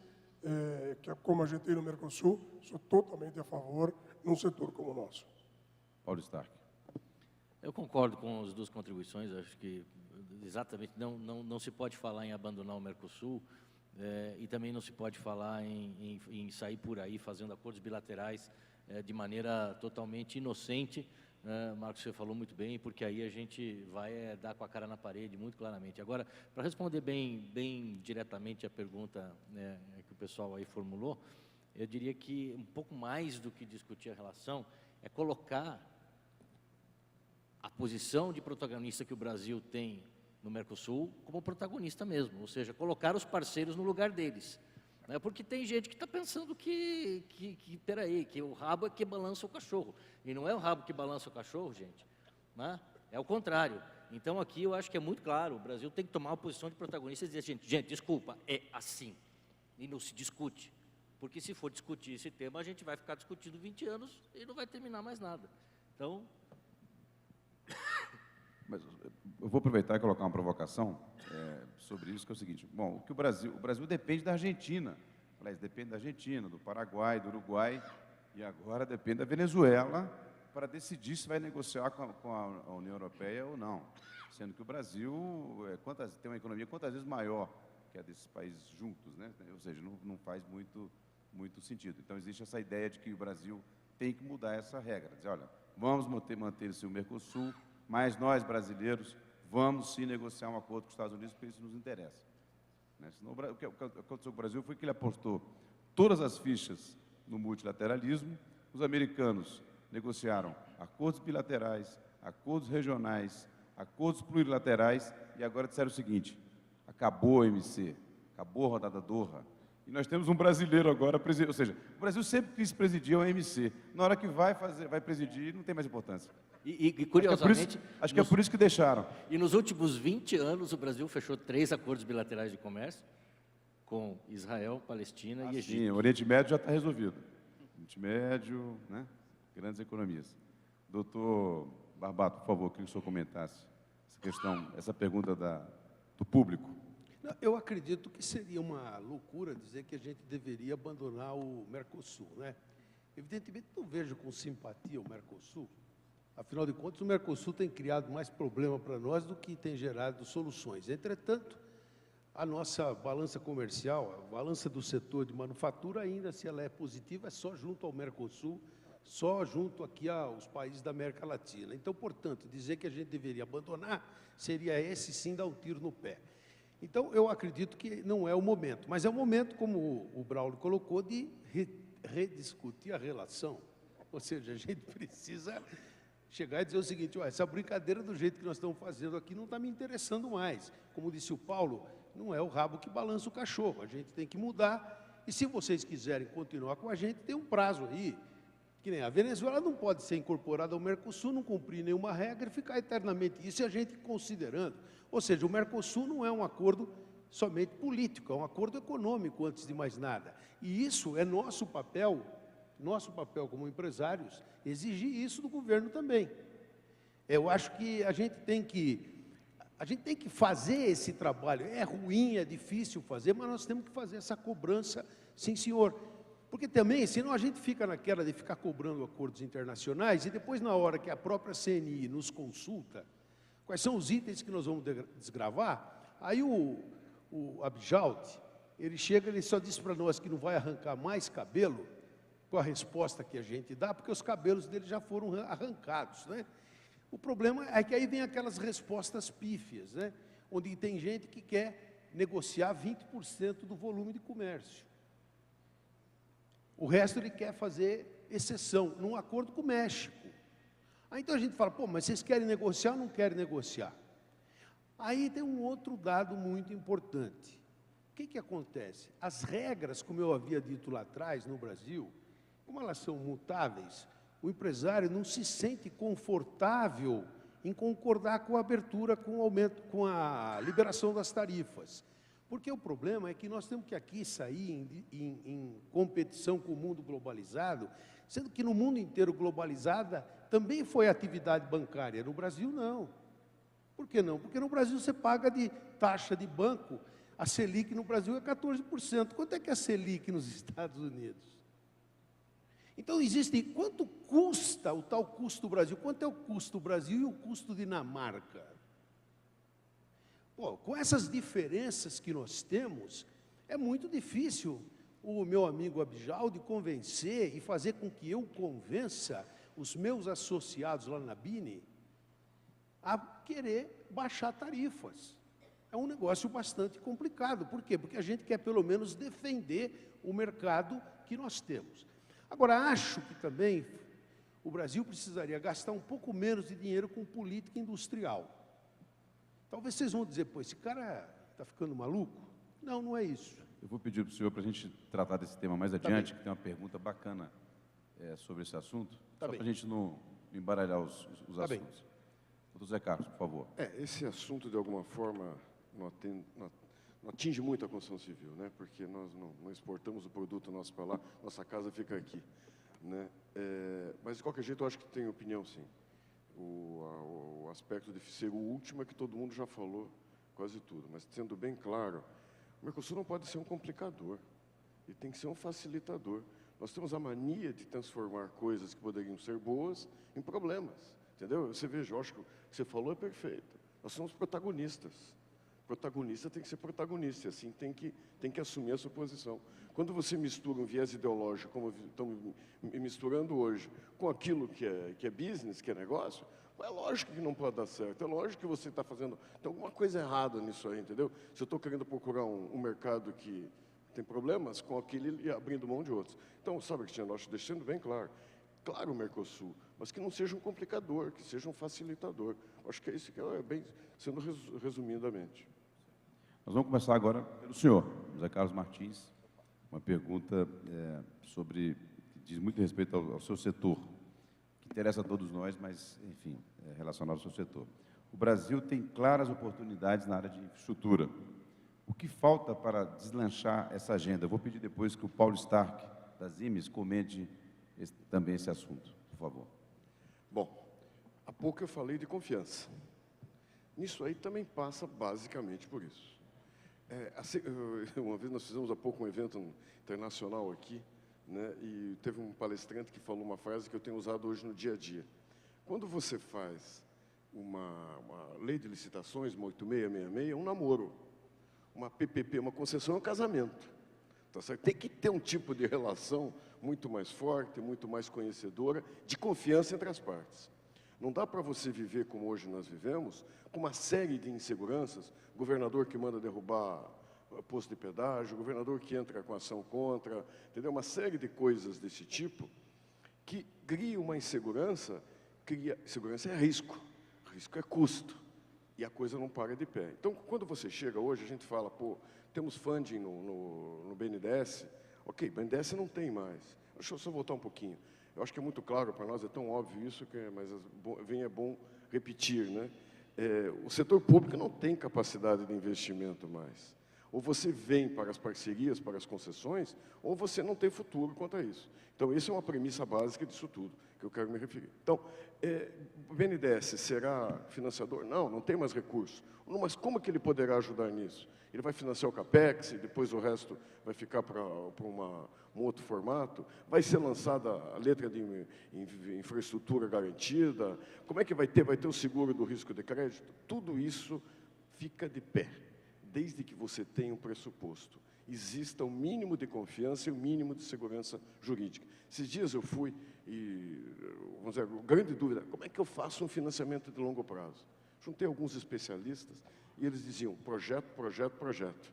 como a gente tem no Mercosul, sou totalmente a favor num setor como o nosso. Paulo Stark. Eu concordo com as duas contribuições, acho que exatamente não se pode falar em abandonar o Mercosul e também não se pode falar em sair por aí fazendo acordos bilaterais de maneira totalmente inocente. Marcos, você falou muito bem, porque aí a gente vai dar com a cara na parede muito claramente. Agora, para responder bem diretamente a pergunta que o pessoal aí formulou, eu diria que um pouco mais do que discutir a relação é colocar a posição de protagonista que o Brasil tem no Mercosul como protagonista mesmo, ou seja, colocar os parceiros no lugar deles. Né? Porque tem gente que está pensando que o rabo é que balança o cachorro. E não é o rabo que balança o cachorro, gente. Né? É o contrário. Então, aqui eu acho que é muito claro, o Brasil tem que tomar uma posição de protagonista e dizer, gente, desculpa, é assim. E não se discute. Porque se for discutir esse tema, a gente vai ficar discutindo 20 anos e não vai terminar mais nada. Então... Mas eu vou aproveitar e colocar uma provocação sobre isso, que é o seguinte. Bom, o Brasil depende da Argentina. Aliás, depende da Argentina, do Paraguai, do Uruguai, e agora depende da Venezuela para decidir se vai negociar com a União Europeia ou não. Sendo que o Brasil tem uma economia quantas vezes maior que a desses países juntos, né? Ou seja, não faz muito sentido. Então, existe essa ideia de que o Brasil tem que mudar essa regra. Dizer, olha, vamos manter-se o Mercosul, mas nós, brasileiros, vamos sim negociar um acordo com os Estados Unidos, porque isso nos interessa. Né? Senão, o que aconteceu com o Brasil foi que ele apostou todas as fichas no multilateralismo. Os americanos negociaram acordos bilaterais, acordos regionais, acordos plurilaterais, e agora disseram o seguinte: acabou a OMC, acabou a rodada Doha, e nós temos um brasileiro agora, ou seja, o Brasil sempre quis presidir a OMC. Na hora que vai presidir, não tem mais importância. E curiosamente... Acho que é por isso que deixaram. E nos últimos 20 anos, o Brasil fechou 3 acordos bilaterais de comércio com Israel, Palestina e Egito. Sim, o Oriente Médio já está resolvido. Oriente Médio, né? Grandes economias. Doutor Barbato, por favor, queria que o senhor comentasse essa questão, essa pergunta do público. Eu acredito que seria uma loucura dizer que a gente deveria abandonar o Mercosul, né? Evidentemente, não vejo com simpatia o Mercosul. Afinal de contas, o Mercosul tem criado mais problema para nós do que tem gerado soluções. Entretanto, a nossa balança comercial, a balança do setor de manufatura, ainda se ela é positiva, é só junto ao Mercosul, só junto aqui aos países da América Latina. Então, portanto, dizer que a gente deveria abandonar seria esse sim dar um tiro no pé. Então, eu acredito que não é o momento, mas é o momento, como o Braulio colocou, de rediscutir a relação. Ou seja, a gente precisa chegar e dizer o seguinte: ó, essa brincadeira do jeito que nós estamos fazendo aqui não está me interessando mais. Como disse o Paulo, não é o rabo que balança o cachorro, a gente tem que mudar. E se vocês quiserem continuar com a gente, tem um prazo aí. Que nem a Venezuela não pode ser incorporada ao Mercosul, não cumprir nenhuma regra e ficar eternamente. Isso é a gente considerando. Ou seja, o Mercosul não é um acordo somente político, é um acordo econômico, antes de mais nada. E isso é nosso papel como empresários, exigir isso do governo também. Eu acho que a gente tem que fazer esse trabalho. É ruim, é difícil fazer, mas nós temos que fazer essa cobrança, sim, senhor. Porque também, senão a gente fica naquela de ficar cobrando acordos internacionais e depois, na hora que a própria CNI nos consulta, quais são os itens que nós vamos desgravar, aí o Abjaldi, ele chega, ele só diz para nós que não vai arrancar mais cabelo com a resposta que a gente dá, porque os cabelos dele já foram arrancados, né? O problema é que aí vem aquelas respostas pífias, né? Onde tem gente que quer negociar 20% do volume de comércio. O resto ele quer fazer exceção, num acordo com o México. Aí então a gente fala, pô, mas vocês querem negociar ou não querem negociar? Aí tem um outro dado muito importante. O que acontece? As regras, como eu havia dito lá atrás, no Brasil, como elas são mutáveis, o empresário não se sente confortável em concordar com a abertura, com o aumento, com a liberação das tarifas. Porque o problema é que nós temos que aqui sair em competição com o mundo globalizado, sendo que no mundo inteiro globalizada também foi a atividade bancária, no Brasil não. Por que não? Porque no Brasil você paga de taxa de banco, a Selic no Brasil é 14%. Quanto é que é a Selic nos Estados Unidos? Então, quanto custa o tal custo do Brasil? Quanto é o custo do Brasil e o custo Dinamarca? Pô, com essas diferenças que nós temos, é muito difícil o meu amigo Abjaldi convencer e fazer com que eu convença os meus associados lá na BINE a querer baixar tarifas. É um negócio bastante complicado. Por quê? Porque a gente quer, pelo menos, defender o mercado que nós temos. Agora, acho que também o Brasil precisaria gastar um pouco menos de dinheiro com política industrial. Talvez vocês vão dizer, pô, esse cara está ficando maluco? Não, não é isso. Eu vou pedir para o senhor, para a gente tratar desse tema mais adiante, que tem uma pergunta bacana sobre esse assunto, só para a gente não embaralhar os assuntos. Doutor Zé Carlos, por favor. Esse assunto, de alguma forma, não atinge muito a construção civil, né? Porque nós não exportamos o produto nosso para lá, nossa casa fica aqui, né? Mas, de qualquer jeito, eu acho que tem opinião, sim. O aspecto de ser o último é que todo mundo já falou quase tudo, mas, sendo bem claro, o Mercosul não pode ser um complicador, ele tem que ser um facilitador. Nós temos a mania de transformar coisas que poderiam ser boas em problemas, entendeu? Você veja, eu acho que o que você falou é perfeito. Nós somos protagonistas. Protagonista tem que ser protagonista, e assim tem que assumir a sua posição. Quando você mistura um viés ideológico, como estamos misturando hoje, com aquilo que é business, que é negócio, é lógico que não pode dar certo, é lógico que você está fazendo... Tem alguma coisa errada nisso aí, entendeu? Se eu estou querendo procurar um mercado que tem problemas, com aquele e abrindo mão de outros. Então, sabe, Cristiano, eu acho, deixando bem claro o Mercosul, mas que não seja um complicador, que seja um facilitador. Eu acho que é isso que é bem, sendo resumidamente. Nós vamos começar agora pelo senhor, José Carlos Martins, uma pergunta que diz muito respeito ao seu setor, que interessa a todos nós, mas, enfim, é relacionado ao seu setor. O Brasil tem claras oportunidades na área de infraestrutura. O que falta para deslanchar essa agenda? Eu vou pedir depois que o Paulo Stark, das IMES, comente também esse assunto, por favor. Bom, há pouco eu falei de confiança. Nisso aí também passa basicamente por isso. Uma vez nós fizemos há pouco um evento internacional aqui, né, e teve um palestrante que falou uma frase que eu tenho usado hoje no dia a dia. Quando você faz uma lei de licitações, uma 8666, é um namoro. Uma PPP, uma concessão, é um casamento. Tá certo? Tem que ter um tipo de relação muito mais forte, muito mais conhecedora, de confiança entre as partes. Não dá para você viver como hoje nós vivemos, com uma série de inseguranças, governador que manda derrubar posto de pedágio, governador que entra com ação contra, entendeu? Uma série de coisas desse tipo, que cria uma insegurança, segurança é risco é custo, e a coisa não para de pé. Então, quando você chega hoje, a gente fala, pô, temos funding no BNDES, ok, BNDES não tem mais. Deixa eu só voltar um pouquinho. Eu acho que é muito claro para nós, é tão óbvio isso, mas é bom repetir, né? O setor público não tem capacidade de investimento mais. Ou você vem para as parcerias, para as concessões, ou você não tem futuro quanto a isso. Então, essa é uma premissa básica disso tudo, que eu quero me referir. Então, o BNDES será financiador? Não, não tem mais recursos. Mas como que ele poderá ajudar nisso? Ele vai financiar o CAPEX e depois o resto vai ficar para um outro formato? Vai ser lançada a letra de infraestrutura garantida? Como é que vai ter? Vai ter o seguro do risco de crédito? Tudo isso fica de pé, desde que você tenha um pressuposto. Exista o mínimo de confiança e o mínimo de segurança jurídica. Esses dias eu fui e, vamos dizer, grande dúvida, como é que eu faço um financiamento de longo prazo? Juntei alguns especialistas e eles diziam, projeto, projeto, projeto.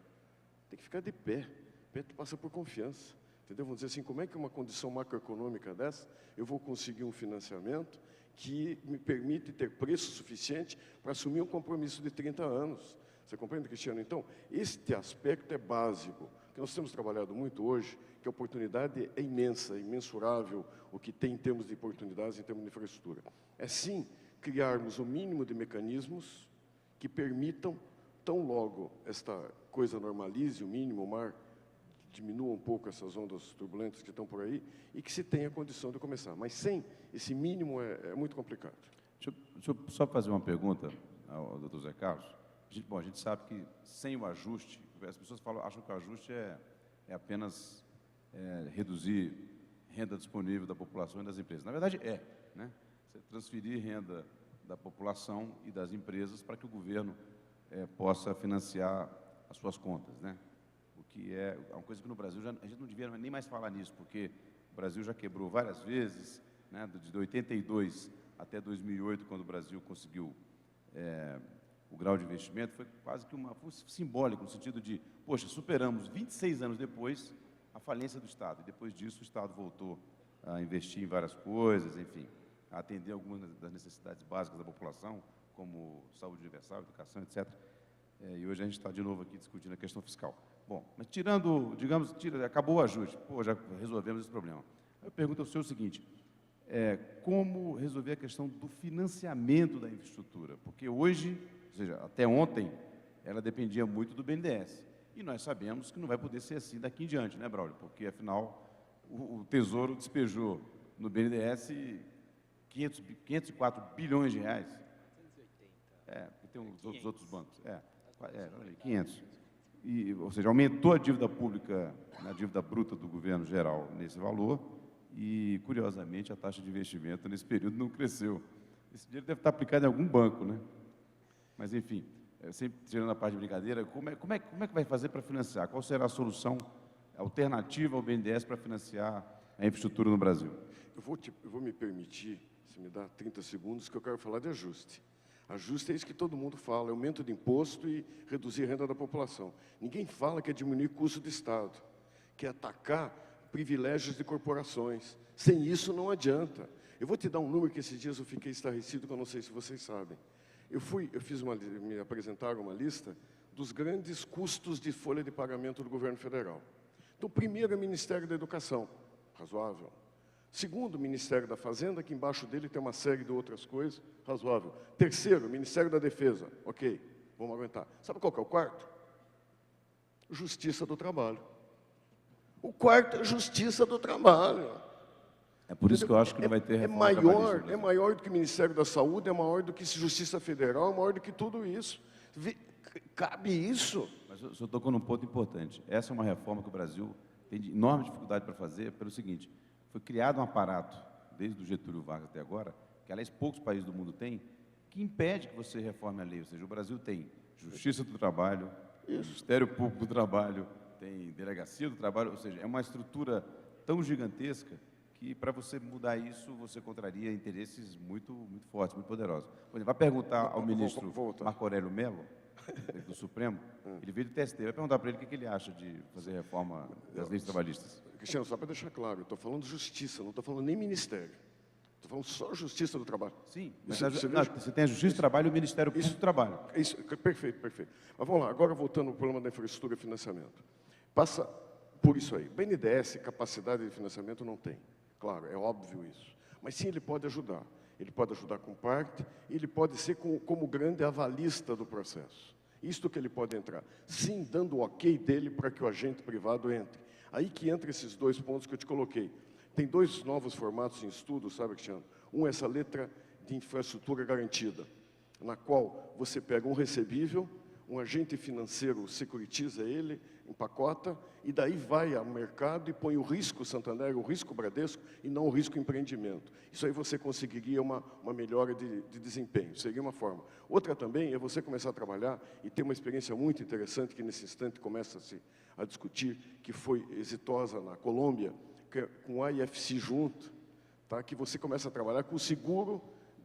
Tem que ficar de pé. Pé passa por confiança. Entendeu? Vamos dizer assim, como é que uma condição macroeconômica dessa, eu vou conseguir um financiamento que me permite ter preço suficiente para assumir um compromisso de 30 anos. Você compreende, Cristiano? Então, este aspecto é básico, que nós temos trabalhado muito hoje, que a oportunidade é imensa, imensurável, o que tem em termos de oportunidades, em termos de infraestrutura. É sim criarmos o mínimo de mecanismos que permitam, tão logo esta coisa normalize, o mínimo, o mar diminua um pouco essas ondas turbulentas que estão por aí, e que se tenha condição de começar. Mas sem esse mínimo é muito complicado. Deixa eu só fazer uma pergunta ao Dr. Zé Carlos. A gente sabe que sem o ajuste, as pessoas acham que o ajuste é apenas reduzir renda disponível da população e das empresas. Na verdade, né? Você transferir renda da população e das empresas para que o governo possa financiar as suas contas, né? O que é uma coisa que no Brasil a gente não devia nem mais falar nisso, porque o Brasil já quebrou várias vezes, né? De 82 até 2008, quando o Brasil conseguiu o grau de investimento, foi quase que foi simbólico, no sentido de, poxa, superamos 26 anos depois a falência do Estado. E depois disso o Estado voltou a investir em várias coisas, enfim, a atender algumas das necessidades básicas da população, como saúde universal, educação, etc. E hoje a gente está de novo aqui discutindo a questão fiscal. Bom, mas acabou o ajuste, já resolvemos esse problema. Eu pergunto ao senhor o seguinte, como resolver a questão do financiamento da infraestrutura? Porque hoje, ou seja, até ontem, ela dependia muito do BNDES. E nós sabemos que não vai poder ser assim daqui em diante, né, Braulio? Porque, afinal, o Tesouro despejou no BNDES 504 bilhões de reais. 480. Tem os outros bancos. 500. Ou seja, aumentou a dívida pública, a dívida bruta do governo geral nesse valor, e, curiosamente, a taxa de investimento nesse período não cresceu. Esse dinheiro deve estar aplicado em algum banco, né? Mas, enfim, sempre tirando a parte de brincadeira, como é que vai fazer para financiar? Qual será a solução alternativa ao BNDES para financiar a infraestrutura no Brasil? Eu vou me permitir, se me dá 30 segundos, que eu quero falar de ajuste. Ajuste é isso que todo mundo fala, é aumento de imposto e reduzir a renda da população. Ninguém fala que é diminuir custo do Estado, que é atacar privilégios de corporações. Sem isso não adianta. Eu vou te dar um número que esses dias eu fiquei estarrecido, que eu não sei se vocês sabem. Me apresentaram uma lista dos grandes custos de folha de pagamento do governo federal. Então, primeiro é o Ministério da Educação, razoável. Segundo, o Ministério da Fazenda, que embaixo dele tem uma série de outras coisas, razoável. Terceiro, o Ministério da Defesa, ok, vamos aguentar. Sabe qual que é o quarto? Justiça do Trabalho. O quarto é Justiça do Trabalho. É por isso que eu acho que não vai ter reforma é maior do que o Ministério da Saúde, é maior do que Justiça Federal, é maior do que tudo isso. Cabe isso? Mas o senhor tocou num ponto importante. Essa é uma reforma que o Brasil tem enorme dificuldade para fazer, pelo seguinte, foi criado um aparato, desde o Getúlio Vargas até agora, que, aliás, poucos países do mundo têm, que impede que você reforme a lei. Ou seja, o Brasil tem Justiça do Trabalho, Ministério Público do Trabalho, tem Delegacia do Trabalho, ou seja, é uma estrutura tão gigantesca que, para você mudar isso, você contraria interesses muito fortes, muito poderosos. Por exemplo, vai perguntar ao ministro Marco Aurélio Mello, do Supremo, ele veio do TST, vai perguntar para ele o que ele acha de fazer reforma das leis trabalhistas. Cristiano, só para deixar claro, eu estou falando justiça, não estou falando nem ministério. Estou falando só Justiça do Trabalho. Sim, mas você tem a Justiça do Trabalho e o Ministério Público do Trabalho. Isso, perfeito. Mas vamos lá, agora voltando ao problema da infraestrutura e financiamento. Passa por isso aí. BNDES, capacidade de financiamento não tem. claro, é óbvio isso. Mas sim, ele pode ajudar. Ele pode ajudar com parte, ele pode ser como grande avalista do processo. Isto que ele pode entrar. Sim, dando o ok dele para que o agente privado entre. Aí que entra esses dois pontos que eu te coloquei. Tem dois novos formatos em estudo, sabe, Cristiano? Um é essa letra de infraestrutura garantida, na qual você pega um recebível, um agente financeiro securitiza ele, empacota, e daí vai ao mercado e põe o risco Santander, o risco Bradesco, e não o risco empreendimento. Isso aí você conseguiria uma melhora de desempenho, seria uma forma. Outra também é você começar a trabalhar e ter uma experiência muito interessante, que nesse instante começa-se a discutir, que foi exitosa na Colômbia, com o IFC junto, tá? Que você começa a trabalhar com o seguro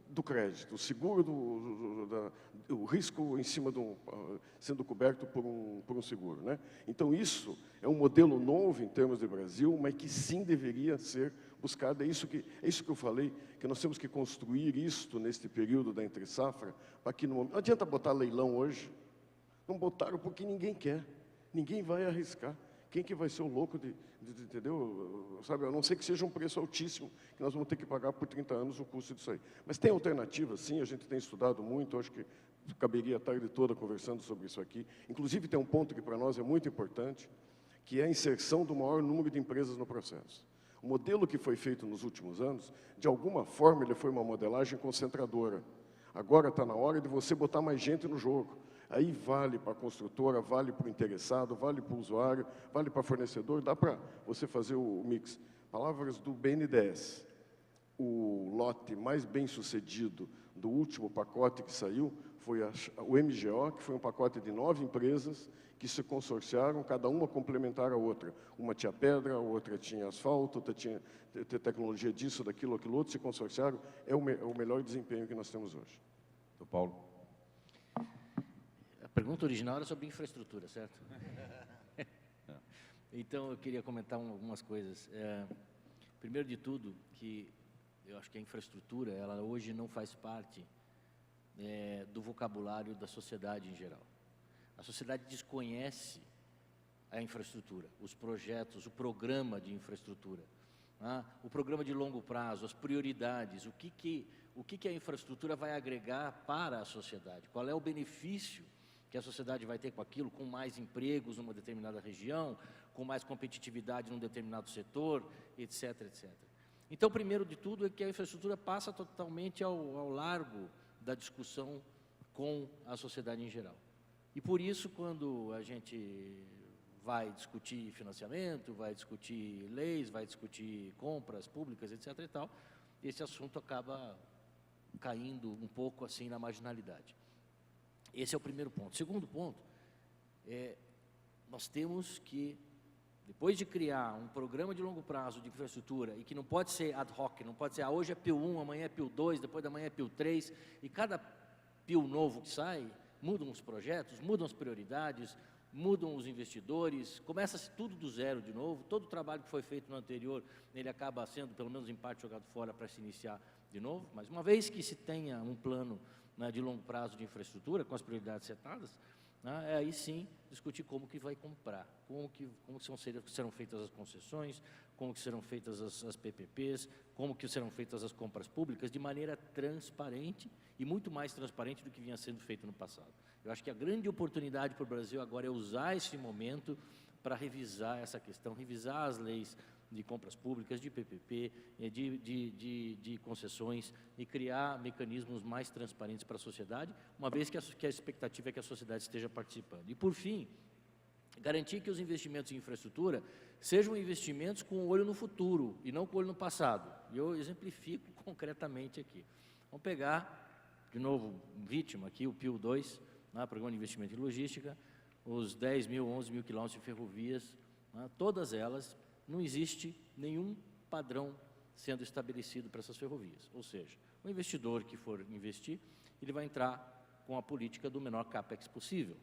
do crédito, o seguro o risco em cima sendo coberto por um seguro, né? Então isso é um modelo novo em termos de Brasil, mas que sim deveria ser buscado. É isso que eu falei, que nós temos que construir isto neste período da entre-safra, para que não adianta botar leilão hoje, não botaram porque ninguém quer, ninguém vai arriscar. Quem que vai ser o louco entendeu? Sabe, a não ser que seja um preço altíssimo, que nós vamos ter que pagar por 30 anos o custo disso aí. Mas tem alternativas, sim, a gente tem estudado muito, acho que caberia a tarde toda conversando sobre isso aqui. Inclusive, tem um ponto que para nós é muito importante, que é a inserção do maior número de empresas no processo. O modelo que foi feito nos últimos anos, de alguma forma, ele foi uma modelagem concentradora. Agora está na hora de você botar mais gente no jogo. Aí vale para a construtora, vale para o interessado, vale para o usuário, vale para o fornecedor, dá para você fazer o mix. Palavras do BNDES, o lote mais bem sucedido do último pacote que saiu foi o MGO, que foi um pacote de 9 empresas que se consorciaram, cada uma complementar a outra. Uma tinha pedra, a outra tinha asfalto, outra tinha tecnologia disso, daquilo, aquilo outro, se consorciaram. É o melhor desempenho que nós temos hoje. Do Paulo. A pergunta original era sobre infraestrutura, certo? Então, eu queria comentar algumas coisas. Primeiro de tudo, que eu acho que a infraestrutura, ela hoje não faz parte do vocabulário da sociedade em geral. A sociedade desconhece a infraestrutura, os projetos, o programa de infraestrutura, o programa de longo prazo, as prioridades, o que a infraestrutura vai agregar para a sociedade, qual é o benefício que a sociedade vai ter com aquilo, com mais empregos numa determinada região, com mais competitividade num determinado setor, etc, etc. Então, primeiro de tudo, é que a infraestrutura passa totalmente ao largo da discussão com a sociedade em geral. E por isso, quando a gente vai discutir financiamento, vai discutir leis, vai discutir compras públicas, etc e tal, esse assunto acaba caindo um pouco assim na marginalidade. Esse é o primeiro ponto. Segundo ponto, nós temos que, depois de criar um programa de longo prazo de infraestrutura, e que não pode ser ad hoc, não pode ser, hoje é PIL 1, amanhã é PIL 2, depois da manhã é PIL 3, e cada PIL novo que sai, mudam os projetos, mudam as prioridades, mudam os investidores, começa-se tudo do zero de novo, todo o trabalho que foi feito no anterior, ele acaba sendo, pelo menos em parte, jogado fora para se iniciar de novo, mas uma vez que se tenha um plano de longo prazo de infraestrutura, com as prioridades setadas, aí sim discutir como que vai comprar, como serão feitas as concessões, como que serão feitas as PPPs, como que serão feitas as compras públicas de maneira transparente e muito mais transparente do que vinha sendo feito no passado. Eu acho que a grande oportunidade para o Brasil agora é usar esse momento para revisar essa questão, revisar as leis de compras públicas, de PPP, de concessões e criar mecanismos mais transparentes para a sociedade, uma vez que a expectativa é que a sociedade esteja participando. E, por fim, garantir que os investimentos em infraestrutura sejam investimentos com o olho no futuro e não com o olho no passado. E eu exemplifico concretamente aqui. Vamos pegar, de novo, vítima aqui, o PIL 2, Programa de Investimento em Logística, os 10 mil, 11 mil quilômetros de ferrovias, todas elas, não existe nenhum padrão sendo estabelecido para essas ferrovias. Ou seja, o investidor que for investir, ele vai entrar com a política do menor CAPEX possível,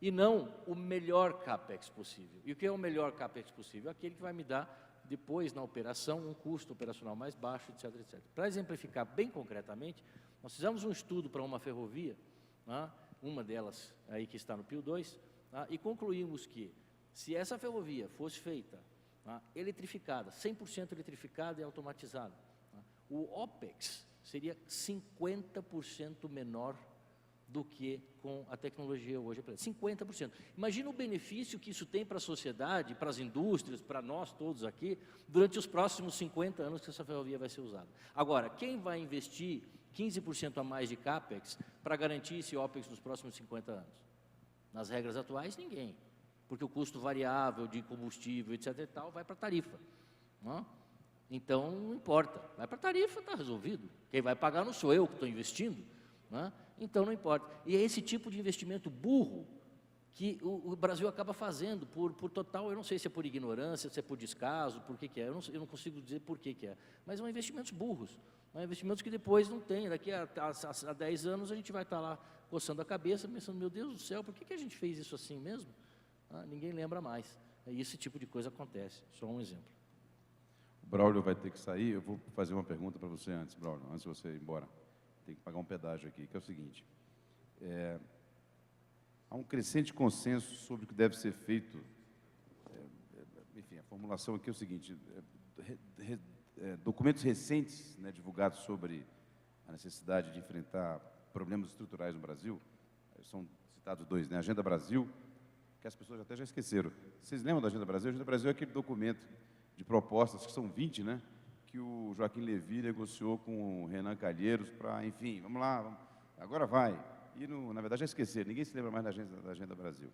e não o melhor CAPEX possível. E o que é o melhor CAPEX possível? Aquele que vai me dar, depois, na operação, um custo operacional mais baixo, etc, etc. Para exemplificar bem concretamente, nós fizemos um estudo para uma ferrovia, uma delas aí que está no PIL 2, e concluímos que, se essa ferrovia fosse feita tá? Eletrificada, 100% eletrificada e automatizada. Tá? O OPEX seria 50% menor do que com a tecnologia hoje. 50%. Imagina o benefício que isso tem para a sociedade, para as indústrias, para nós todos aqui, durante os próximos 50 anos que essa ferrovia vai ser usada. Agora, quem vai investir 15% a mais de CAPEX para garantir esse OPEX nos próximos 50 anos? Nas regras atuais, ninguém. Porque o custo variável de combustível, etc. e tal, vai para a tarifa. Não? Então, não importa. Vai para a tarifa, está resolvido. Quem vai pagar não sou eu que estou investindo. Não? Então, não importa. E é esse tipo de investimento burro que o Brasil acaba fazendo por total, eu não sei se é por ignorância, se é por descaso, por que é, eu não consigo dizer por que é, mas são investimentos burros, são investimentos que depois não tem, daqui a 10 anos a gente vai estar lá coçando a cabeça, pensando, meu Deus do céu, por que a gente fez isso assim mesmo? Ninguém lembra mais, e esse tipo de coisa acontece, só um exemplo. O Braulio vai ter que sair, eu vou fazer uma pergunta para você antes, Braulio, antes de você ir embora. Tem que pagar um pedágio aqui, que é o seguinte, há um crescente consenso sobre o que deve ser feito, enfim, a formulação aqui é o seguinte, documentos recentes, né, divulgados sobre a necessidade de enfrentar problemas estruturais no Brasil, são citados dois, né, Agenda Brasil, que as pessoas até já esqueceram. Vocês lembram da Agenda Brasil? A Agenda Brasil é aquele documento de propostas, que são 20, né, que o Joaquim Levy negociou com o Renan Calheiros para, enfim, vamos lá, agora vai. E, na verdade, já esqueceram, ninguém se lembra mais da Agenda Brasil.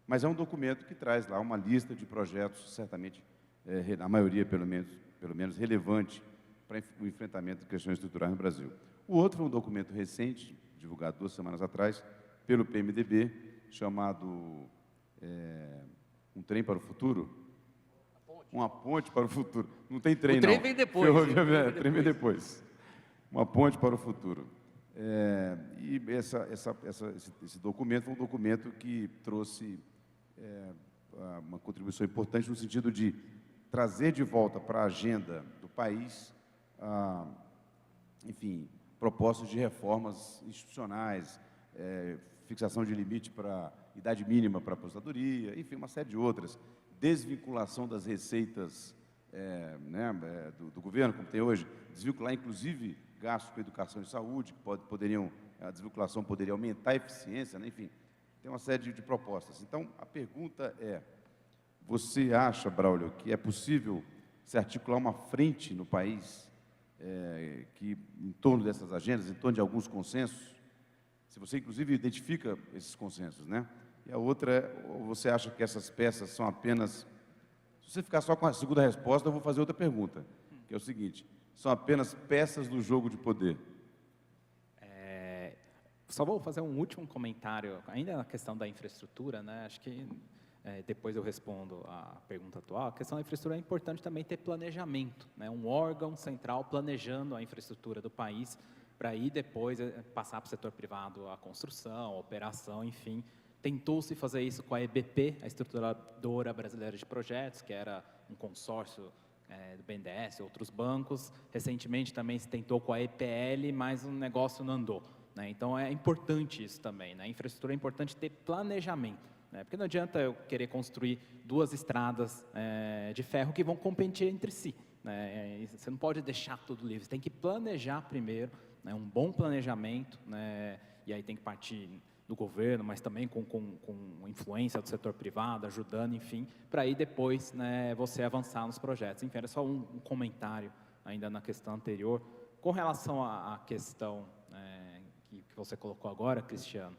Mas é um documento que traz lá uma lista de projetos, certamente, a maioria, pelo menos relevante para o enfrentamento de questões estruturais no Brasil. O outro foi um documento recente, divulgado 2 semanas atrás, pelo PMDB, chamado Um Trem para o Futuro. Uma ponte para o futuro. Não tem trem, não. O trem vem depois. O trem vem depois. Uma ponte para o futuro. E esse documento foi um documento que trouxe uma contribuição importante no sentido de trazer de volta para a agenda do país, enfim, propostas de reformas institucionais, fixação de limite para idade mínima para aposentadoria, enfim, uma série de outras, desvinculação das receitas do governo, como tem hoje, desvincular, inclusive, gastos com educação e saúde, que a desvinculação poderia aumentar a eficiência, né? Enfim, tem uma série de propostas. Então, a pergunta é, você acha, Braulio, que é possível se articular uma frente no país que, em torno dessas agendas, em torno de alguns consensos? Se você, inclusive, identifica esses consensos, né? E a outra é, ou você acha que essas peças são apenas... Se você ficar só com a segunda resposta, eu vou fazer outra pergunta, que é o seguinte, são apenas peças do jogo de poder? Só vou fazer um último comentário, ainda na questão da infraestrutura, né? Acho que depois eu respondo a pergunta atual. A questão da infraestrutura é importante também ter planejamento, né? Um órgão central planejando a infraestrutura do país, para aí depois passar para o setor privado a construção, a operação, enfim. Tentou-se fazer isso com a EBP, a Estruturadora Brasileira de Projetos, que era um consórcio do BNDES e outros bancos. Recentemente também se tentou com a EPL, mas o negócio não andou, né? Então, é importante isso também, né? A infraestrutura é importante ter planejamento, né? Porque não adianta eu querer construir 2 estradas de ferro que vão competir entre si, né? Você não pode deixar tudo livre, você tem que planejar primeiro, né? Um bom planejamento, né? E aí tem que partir do governo, mas também com influência do setor privado, ajudando, enfim, para aí depois, né, você avançar nos projetos. Enfim, era só um comentário ainda na questão anterior. Com relação à questão que você colocou agora, Cristiano,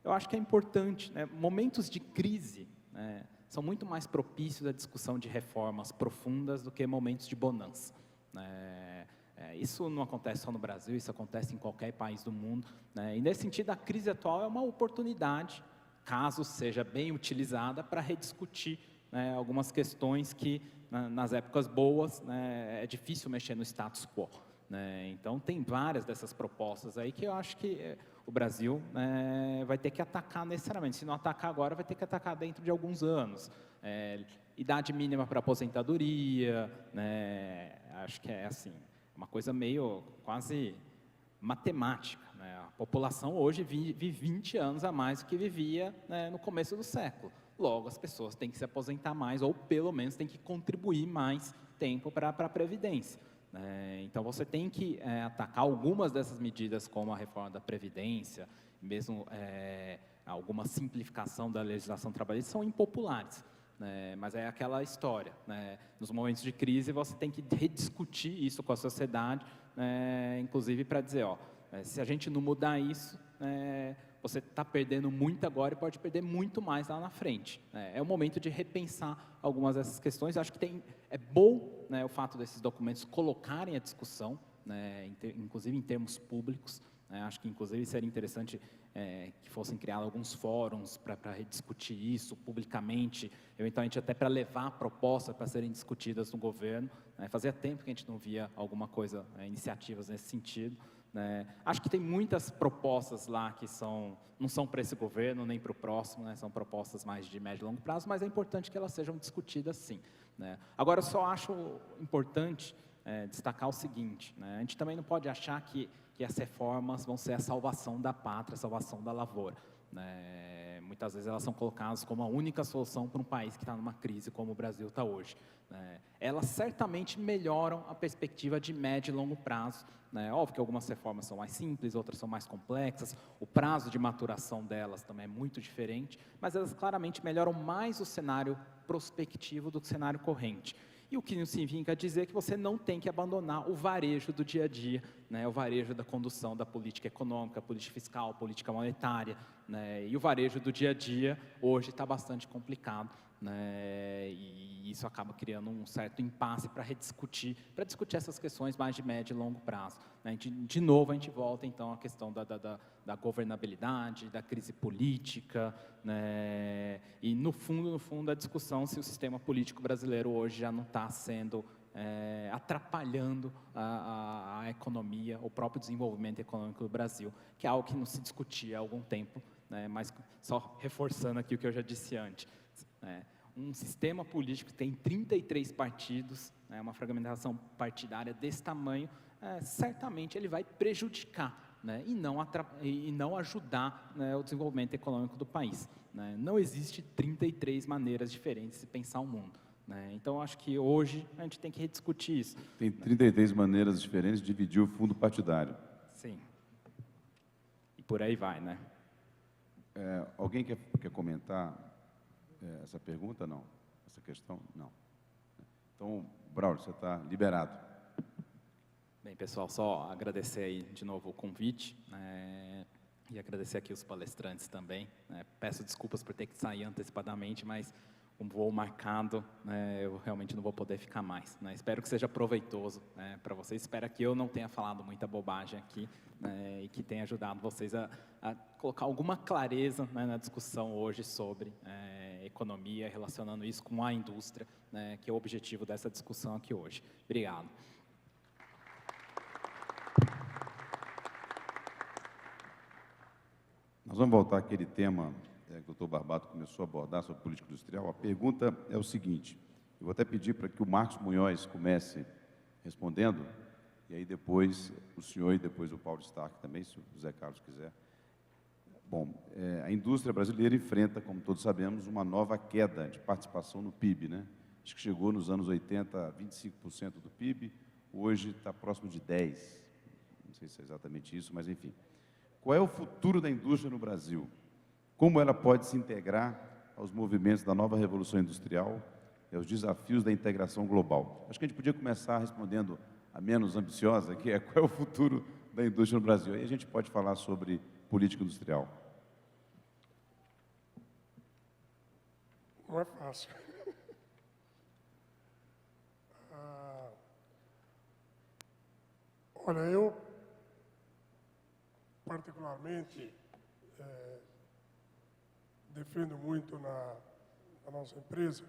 eu acho que é importante, né, momentos de crise, né, são muito mais propícios à discussão de reformas profundas do que momentos de bonança, né? Isso não acontece só no Brasil, isso acontece em qualquer país do mundo, né? E nesse sentido, a crise atual é uma oportunidade, caso seja bem utilizada, para rediscutir, né, algumas questões que, nas épocas boas, né, é difícil mexer no status quo, né? Então, tem várias dessas propostas aí que eu acho que o Brasil, né, vai ter que atacar necessariamente. Se não atacar agora, vai ter que atacar dentro de alguns anos. Idade mínima para aposentadoria, né, acho que é assim, uma coisa meio quase matemática, né? A população hoje vive 20 anos a mais do que vivia, né, no começo do século, logo as pessoas têm que se aposentar mais, ou pelo menos têm que contribuir mais tempo para a Previdência. Então, você tem que atacar algumas dessas medidas, como a reforma da Previdência, mesmo alguma simplificação da legislação trabalhista, são impopulares. Mas é aquela história, nos momentos de crise você tem que rediscutir isso com a sociedade, inclusive para dizer, se a gente não mudar isso, você está perdendo muito agora e pode perder muito mais lá na frente. É o momento de repensar algumas dessas questões. Eu acho que é bom o fato desses documentos colocarem a discussão, inclusive em termos públicos. Acho que, inclusive, seria interessante que fossem criados alguns fóruns para rediscutir isso publicamente, eventualmente até para levar propostas para serem discutidas no governo. Fazia tempo que a gente não via alguma coisa, iniciativas nesse sentido. Acho que tem muitas propostas lá que não são para esse governo, nem para o próximo, são propostas mais de médio e longo prazo, mas é importante que elas sejam discutidas sim. Agora, eu só acho importante destacar o seguinte, a gente também não pode achar que as reformas vão ser a salvação da pátria, a salvação da lavoura. Muitas vezes elas são colocadas como a única solução para um país que está numa crise como o Brasil está hoje. Elas certamente melhoram a perspectiva de médio e longo prazo. Óbvio que algumas reformas são mais simples, outras são mais complexas, o prazo de maturação delas também é muito diferente, mas elas claramente melhoram mais o cenário prospectivo do que o cenário corrente. E o que não significa dizer que você não tem que abandonar o varejo do dia a dia, o varejo da condução da política econômica, política fiscal, política monetária, e o varejo do dia a dia hoje está bastante complicado, e isso acaba criando um certo impasse para discutir essas questões mais de médio e longo prazo. De novo, a gente volta então à questão da governabilidade, da crise política, e no fundo a discussão se o sistema político brasileiro hoje já não está sendo atrapalhando a economia, o próprio desenvolvimento econômico do Brasil, que é algo que não se discutia há algum tempo, mas só reforçando aqui o que eu já disse antes. Um sistema político que tem 33 partidos, uma fragmentação partidária desse tamanho, certamente ele vai prejudicar, e não ajudar o desenvolvimento econômico do país. Não existe 33 maneiras diferentes de pensar o mundo. Então, acho que hoje a gente tem que rediscutir isso. Tem 33 maneiras diferentes de dividir o fundo partidário. Sim. E por aí vai, Alguém quer comentar essa pergunta? Não. Essa questão? Não. Então, Braulio, você está liberado. Bem, pessoal, só agradecer aí de novo o convite, e agradecer aqui os palestrantes também. Peço desculpas por ter que sair antecipadamente, mas um voo marcado, eu realmente não vou poder ficar mais. Espero que seja proveitoso para vocês. Espero que eu não tenha falado muita bobagem aqui, e que tenha ajudado vocês a colocar alguma clareza na discussão hoje sobre economia, relacionando isso com a indústria, que é o objetivo dessa discussão aqui hoje. Obrigado. Nós vamos voltar àquele tema que o doutor Barbato começou a abordar sobre política industrial. A pergunta é o seguinte, eu vou até pedir para que o Marcos Munhoz comece respondendo, e aí depois o senhor e depois o Paulo Stark também, se o Zé Carlos quiser. Bom, a indústria brasileira enfrenta, como todos sabemos, uma nova queda de participação no PIB, Acho que chegou nos anos 80 a 25% do PIB, hoje está próximo de 10%, não sei se é exatamente isso, mas enfim. Qual é o futuro da indústria no Brasil? Como ela pode se integrar aos movimentos da nova revolução industrial e aos desafios da integração global? Acho que a gente podia começar respondendo a menos ambiciosa, que é qual é o futuro da indústria no Brasil. Aí a gente pode falar sobre política industrial. Não é fácil. Olha, eu, particularmente, defendo muito na nossa empresa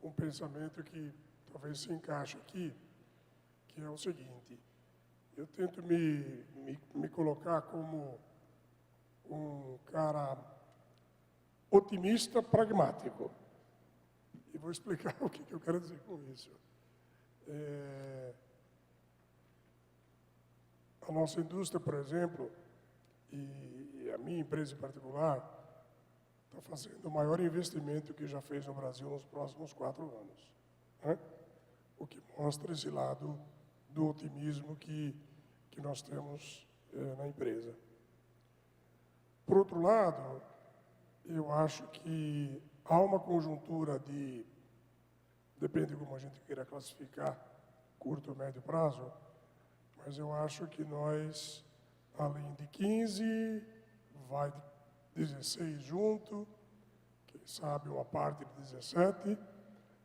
um pensamento que talvez se encaixe aqui, que é o seguinte: eu tento me colocar como um cara otimista pragmático. E vou explicar o que eu quero dizer com isso. A nossa indústria, por exemplo, e a minha empresa em particular, está fazendo o maior investimento que já fez no Brasil nos próximos 4 anos, né? O que mostra esse lado do otimismo que nós temos na empresa. Por outro lado, eu acho que há uma conjuntura de, depende de como a gente queira classificar, curto ou médio prazo, mas eu acho que nós, além de 15, vai de 16 junto, quem sabe uma parte de 17,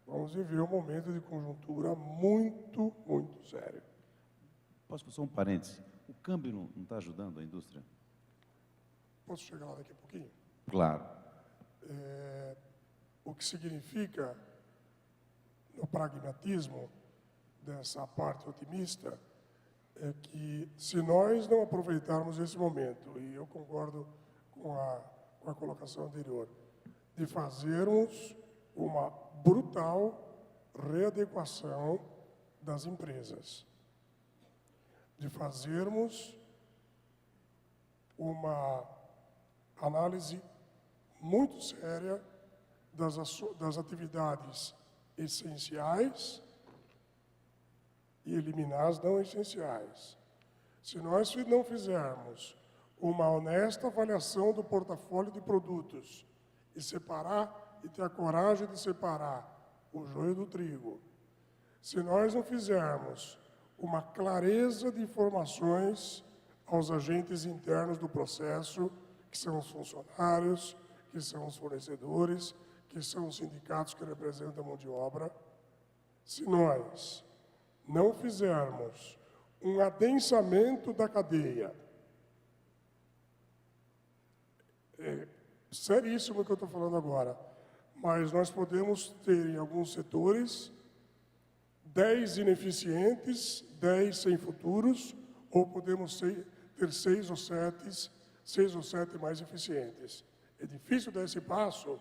vamos viver um momento de conjuntura muito, muito sério. Posso fazer um parênteses? O câmbio não está ajudando a indústria? Posso chegar lá daqui a pouquinho? Claro. O que significa, no pragmatismo dessa parte otimista, é que se nós não aproveitarmos esse momento, e eu concordo com a colocação anterior, de fazermos uma brutal readequação das empresas, de fazermos uma análise muito séria das atividades essenciais e eliminar as não essenciais. Se nós não fizermos uma honesta avaliação do portfólio de produtos e separar, e ter a coragem de separar o joio do trigo, se nós não fizermos uma clareza de informações aos agentes internos do processo, que são os funcionários, que são os fornecedores, que são os sindicatos que representam a mão de obra, se nós não fizermos um adensamento da cadeia, é seríssimo o que eu estou falando agora, mas nós podemos ter em alguns setores 10 ineficientes, 10 sem futuros, ou podemos ter 6 ou 7 mais eficientes. É difícil dar esse passo,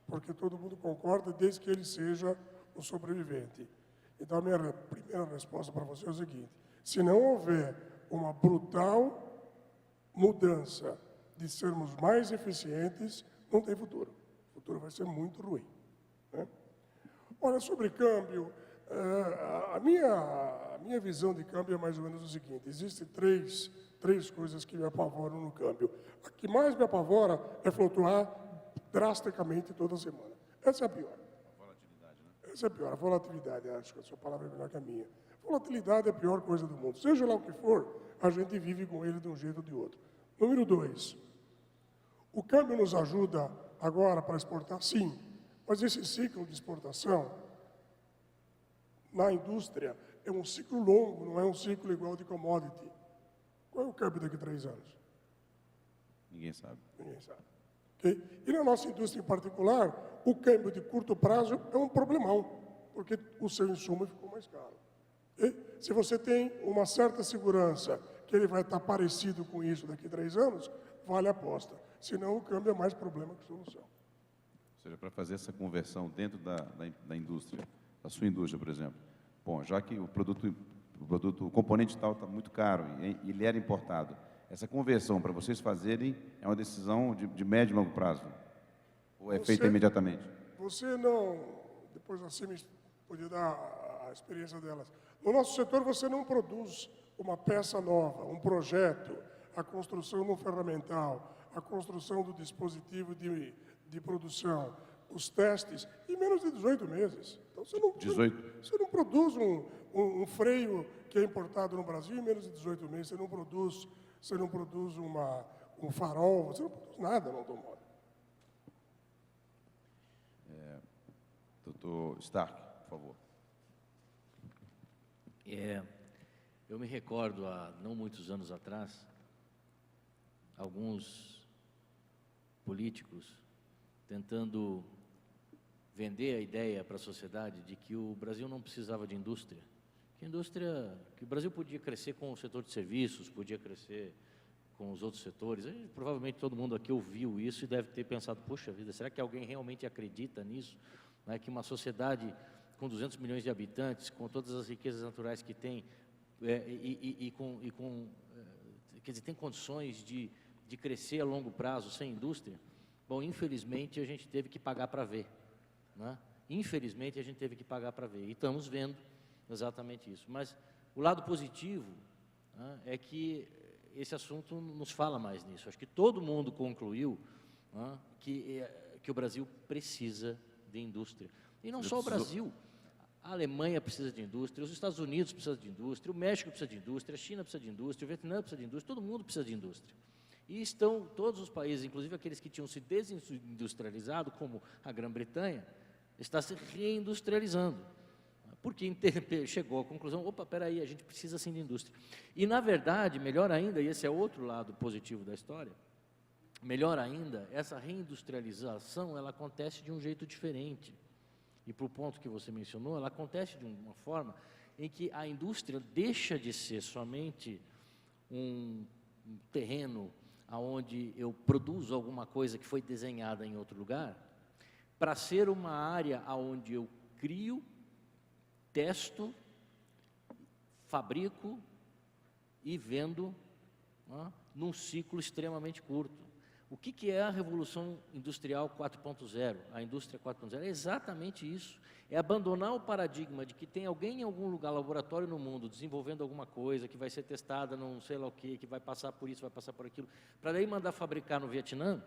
porque todo mundo concorda desde que ele seja o sobrevivente. Então, a minha primeira resposta para você é o seguinte: se não houver uma brutal mudança de sermos mais eficientes, não tem futuro. O futuro vai ser muito ruim, né? Olha, sobre câmbio, a minha visão de câmbio é mais ou menos o seguinte: existem três coisas que me apavoram no câmbio. A que mais me apavora é flutuar drasticamente toda semana. Essa é a pior. A volatilidade, né? Essa é a pior, a volatilidade. Acho que a sua palavra é melhor que a minha. Volatilidade é a pior coisa do mundo. Seja lá o que for, a gente vive com ele de um jeito ou de outro. Número 2, o câmbio nos ajuda agora para exportar? Sim, mas esse ciclo de exportação na indústria é um ciclo longo, não é um ciclo igual de commodity. Qual é o câmbio daqui a 3 anos? Ninguém sabe. Ninguém sabe. Okay? E na nossa indústria em particular, o câmbio de curto prazo é um problemão, porque o seu insumo ficou mais caro. Okay? Se você tem uma certa segurança que ele vai estar parecido com isso daqui a 3 anos, vale a aposta. Senão, o câmbio é mais problema que solução. Ou seja, para fazer essa conversão dentro da indústria, da sua indústria, por exemplo, bom, já que o componente tal está muito caro e ele era importado, essa conversão para vocês fazerem é uma decisão de médio e longo prazo? Ou é feita imediatamente? Você não, depois assim me podia dar a experiência delas. No nosso setor, você não produz uma peça nova, um projeto, a construção de um ferramental, a construção do dispositivo de produção, os testes, em menos de 18 meses. Então, você não produz um freio que é importado no Brasil em menos de 18 meses, você não produz um farol, você não produz nada no automóvel. Doutor Stark, por favor. Eu me recordo, há não muitos anos atrás, alguns políticos tentando vender a ideia para a sociedade de que o Brasil não precisava de indústria, que o Brasil podia crescer com o setor de serviços, podia crescer com os outros setores. Provavelmente todo mundo aqui ouviu isso e deve ter pensado: puxa vida, será que alguém realmente acredita nisso? Não é que uma sociedade com 200 milhões de habitantes, com todas as riquezas naturais que tem, quer dizer, tem condições de crescer a longo prazo sem indústria? Bom, infelizmente, a gente teve que pagar para ver, né? Infelizmente, a gente teve que pagar para ver. E estamos vendo exatamente isso. Mas o lado positivo, né, é que esse assunto nos fala mais nisso. Acho que todo mundo concluiu, né, que o Brasil precisa de indústria. E não só o Brasil. A Alemanha precisa de indústria, os Estados Unidos precisam de indústria, o México precisa de indústria, a China precisa de indústria, o Vietnã precisa de indústria, todo mundo precisa de indústria. E estão todos os países, inclusive aqueles que tinham se desindustrializado, como a Grã-Bretanha, está se reindustrializando, porque chegou à conclusão, opa, espera aí, a gente precisa sim de indústria. E, na verdade, melhor ainda, e esse é outro lado positivo da história, melhor ainda, essa reindustrialização, ela acontece de um jeito diferente. E para o ponto que você mencionou, ela acontece de uma forma em que a indústria deixa de ser somente um terreno onde eu produzo alguma coisa que foi desenhada em outro lugar, para ser uma área onde eu crio, testo, fabrico e vendo, né, num ciclo extremamente curto. O que é a Revolução Industrial 4.0, a Indústria 4.0? É exatamente isso. É abandonar o paradigma de que tem alguém em algum lugar, laboratório no mundo, desenvolvendo alguma coisa, que vai ser testada não sei lá o quê, que vai passar por isso, vai passar por aquilo, para daí mandar fabricar no Vietnã,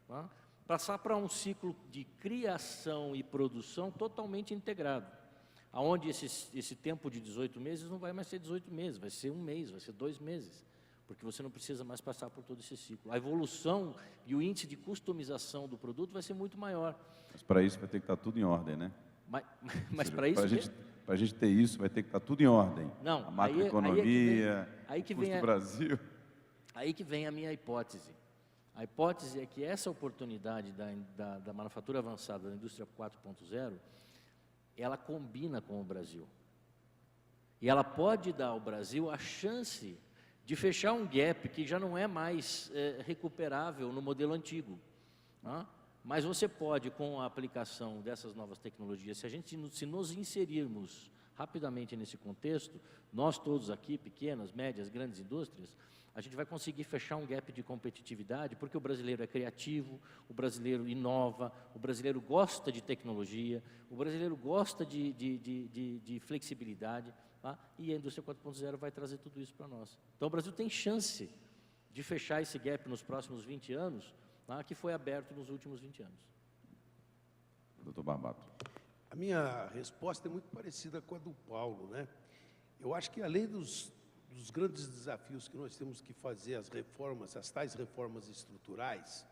tá? Passar para um ciclo de criação e produção totalmente integrado, onde esse tempo de 18 meses não vai mais ser 18 meses, vai ser 1 mês, vai ser 2 meses. Porque você não precisa mais passar por todo esse ciclo. A evolução e o índice de customização do produto vai ser muito maior. Mas para isso vai ter que estar tudo em ordem, né? Mas para isso... Para a gente ter isso, vai ter que estar tudo em ordem. Não, a macroeconomia, o Brasil. Aí que vem a minha hipótese. A hipótese é que essa oportunidade da manufatura avançada da indústria 4.0, ela combina com o Brasil. E ela pode dar ao Brasil a chance de fechar um gap que já não é mais recuperável no modelo antigo, né? Mas você pode, com a aplicação dessas novas tecnologias, se nos inserirmos rapidamente nesse contexto, nós todos aqui, pequenas, médias, grandes indústrias, a gente vai conseguir fechar um gap de competitividade, porque o brasileiro é criativo, o brasileiro inova, o brasileiro gosta de tecnologia, o brasileiro gosta de flexibilidade, tá? E a indústria 4.0 vai trazer tudo isso para nós. Então, o Brasil tem chance de fechar esse gap nos próximos 20 anos, tá? Que foi aberto nos últimos 20 anos. Doutor Barbato. A minha resposta é muito parecida com a do Paulo, né? Eu acho que, além dos grandes desafios que nós temos que fazer, as reformas, as tais reformas estruturais,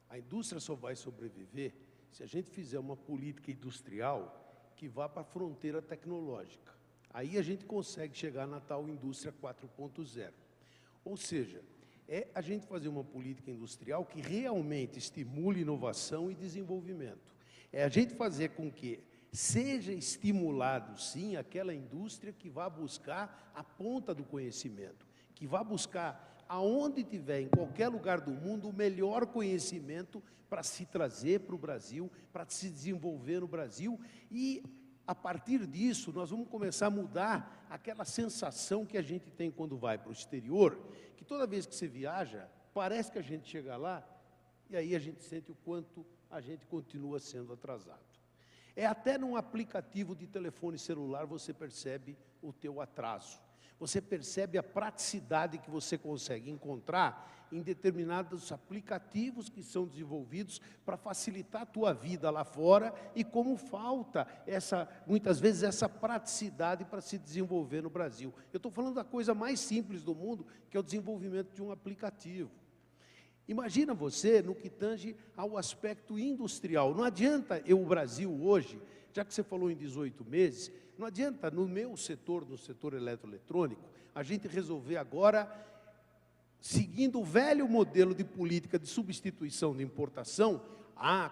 a indústria só vai sobreviver se a gente fizer uma política industrial que vá para a fronteira tecnológica. Aí a gente consegue chegar na tal indústria 4.0. Ou seja, é a gente fazer uma política industrial que realmente estimule inovação e desenvolvimento. É a gente fazer com que seja estimulado, sim, aquela indústria que vá buscar a ponta do conhecimento, que vá buscar, aonde tiver, em qualquer lugar do mundo, o melhor conhecimento para se trazer para o Brasil, para se desenvolver no Brasil. E, a partir disso, nós vamos começar a mudar aquela sensação que a gente tem quando vai para o exterior, que toda vez que você viaja, parece que a gente chega lá, e aí a gente sente o quanto a gente continua sendo atrasado. É até num aplicativo de telefone celular você percebe o teu atraso. Você percebe a praticidade que você consegue encontrar em determinados aplicativos que são desenvolvidos para facilitar a tua vida lá fora e como falta, muitas vezes, essa praticidade para se desenvolver no Brasil. Eu estou falando da coisa mais simples do mundo, que é o desenvolvimento de um aplicativo. Imagina você no que tange ao aspecto industrial. Não adianta o Brasil hoje, já que você falou em 18 meses, não adianta no meu setor, no setor eletroeletrônico, a gente resolver agora, seguindo o velho modelo de política de substituição de importação,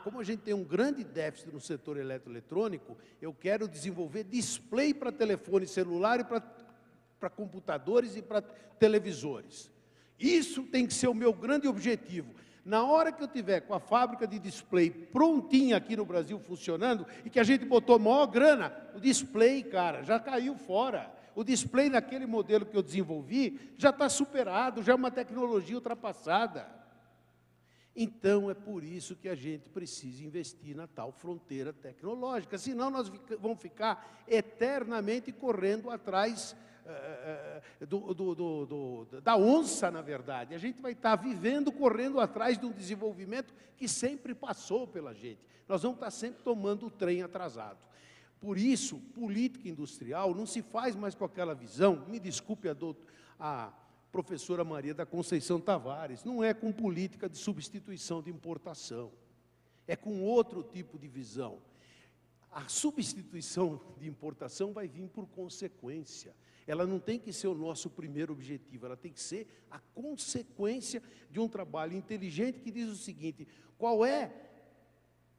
como a gente tem um grande déficit no setor eletroeletrônico, eu quero desenvolver display para telefone celular e para computadores e para televisores. Isso tem que ser o meu grande objetivo. Na hora que eu tiver com a fábrica de display prontinha aqui no Brasil funcionando, e que a gente botou maior grana, o display, cara, já caiu fora. O display naquele modelo que eu desenvolvi já está superado, já é uma tecnologia ultrapassada. Então, é por isso que a gente precisa investir na tal fronteira tecnológica, senão nós vamos ficar eternamente correndo atrás da onça, na verdade. A gente vai estar vivendo, correndo atrás de um desenvolvimento que sempre passou pela gente. Nós vamos estar sempre tomando o trem atrasado. Por isso, política industrial não se faz mais com aquela visão, me desculpe a professora Maria da Conceição Tavares, não é com política de substituição de importação, é com outro tipo de visão. A substituição de importação vai vir por consequência. Ela não tem que ser o nosso primeiro objetivo, ela tem que ser a consequência de um trabalho inteligente que diz o seguinte: qual é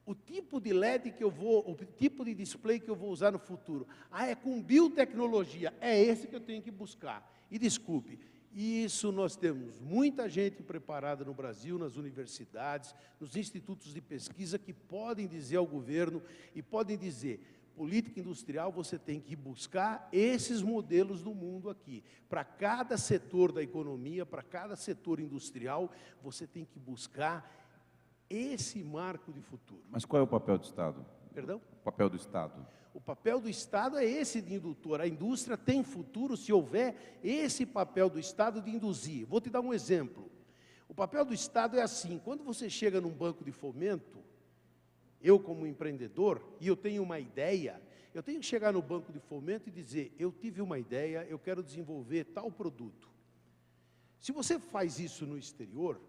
o tipo de LED que eu vou, o tipo de display que eu vou usar no futuro? Ah, é com biotecnologia, é esse que eu tenho que buscar. E desculpe, isso nós temos muita gente preparada no Brasil, nas universidades, nos institutos de pesquisa, que podem dizer ao governo e podem dizer: política industrial, você tem que buscar esses modelos do mundo aqui. Para cada setor da economia, para cada setor industrial, você tem que buscar esse marco de futuro. Mas qual é o papel do Estado? Perdão? O papel do Estado. O papel do Estado é esse de indutor. A indústria tem futuro se houver esse papel do Estado de induzir. Vou te dar um exemplo. O papel do Estado é assim: quando você chega num banco de fomento, eu como empreendedor, e eu tenho uma ideia, eu tenho que chegar no banco de fomento e dizer: eu tive uma ideia, eu quero desenvolver tal produto. Se você faz isso no exterior,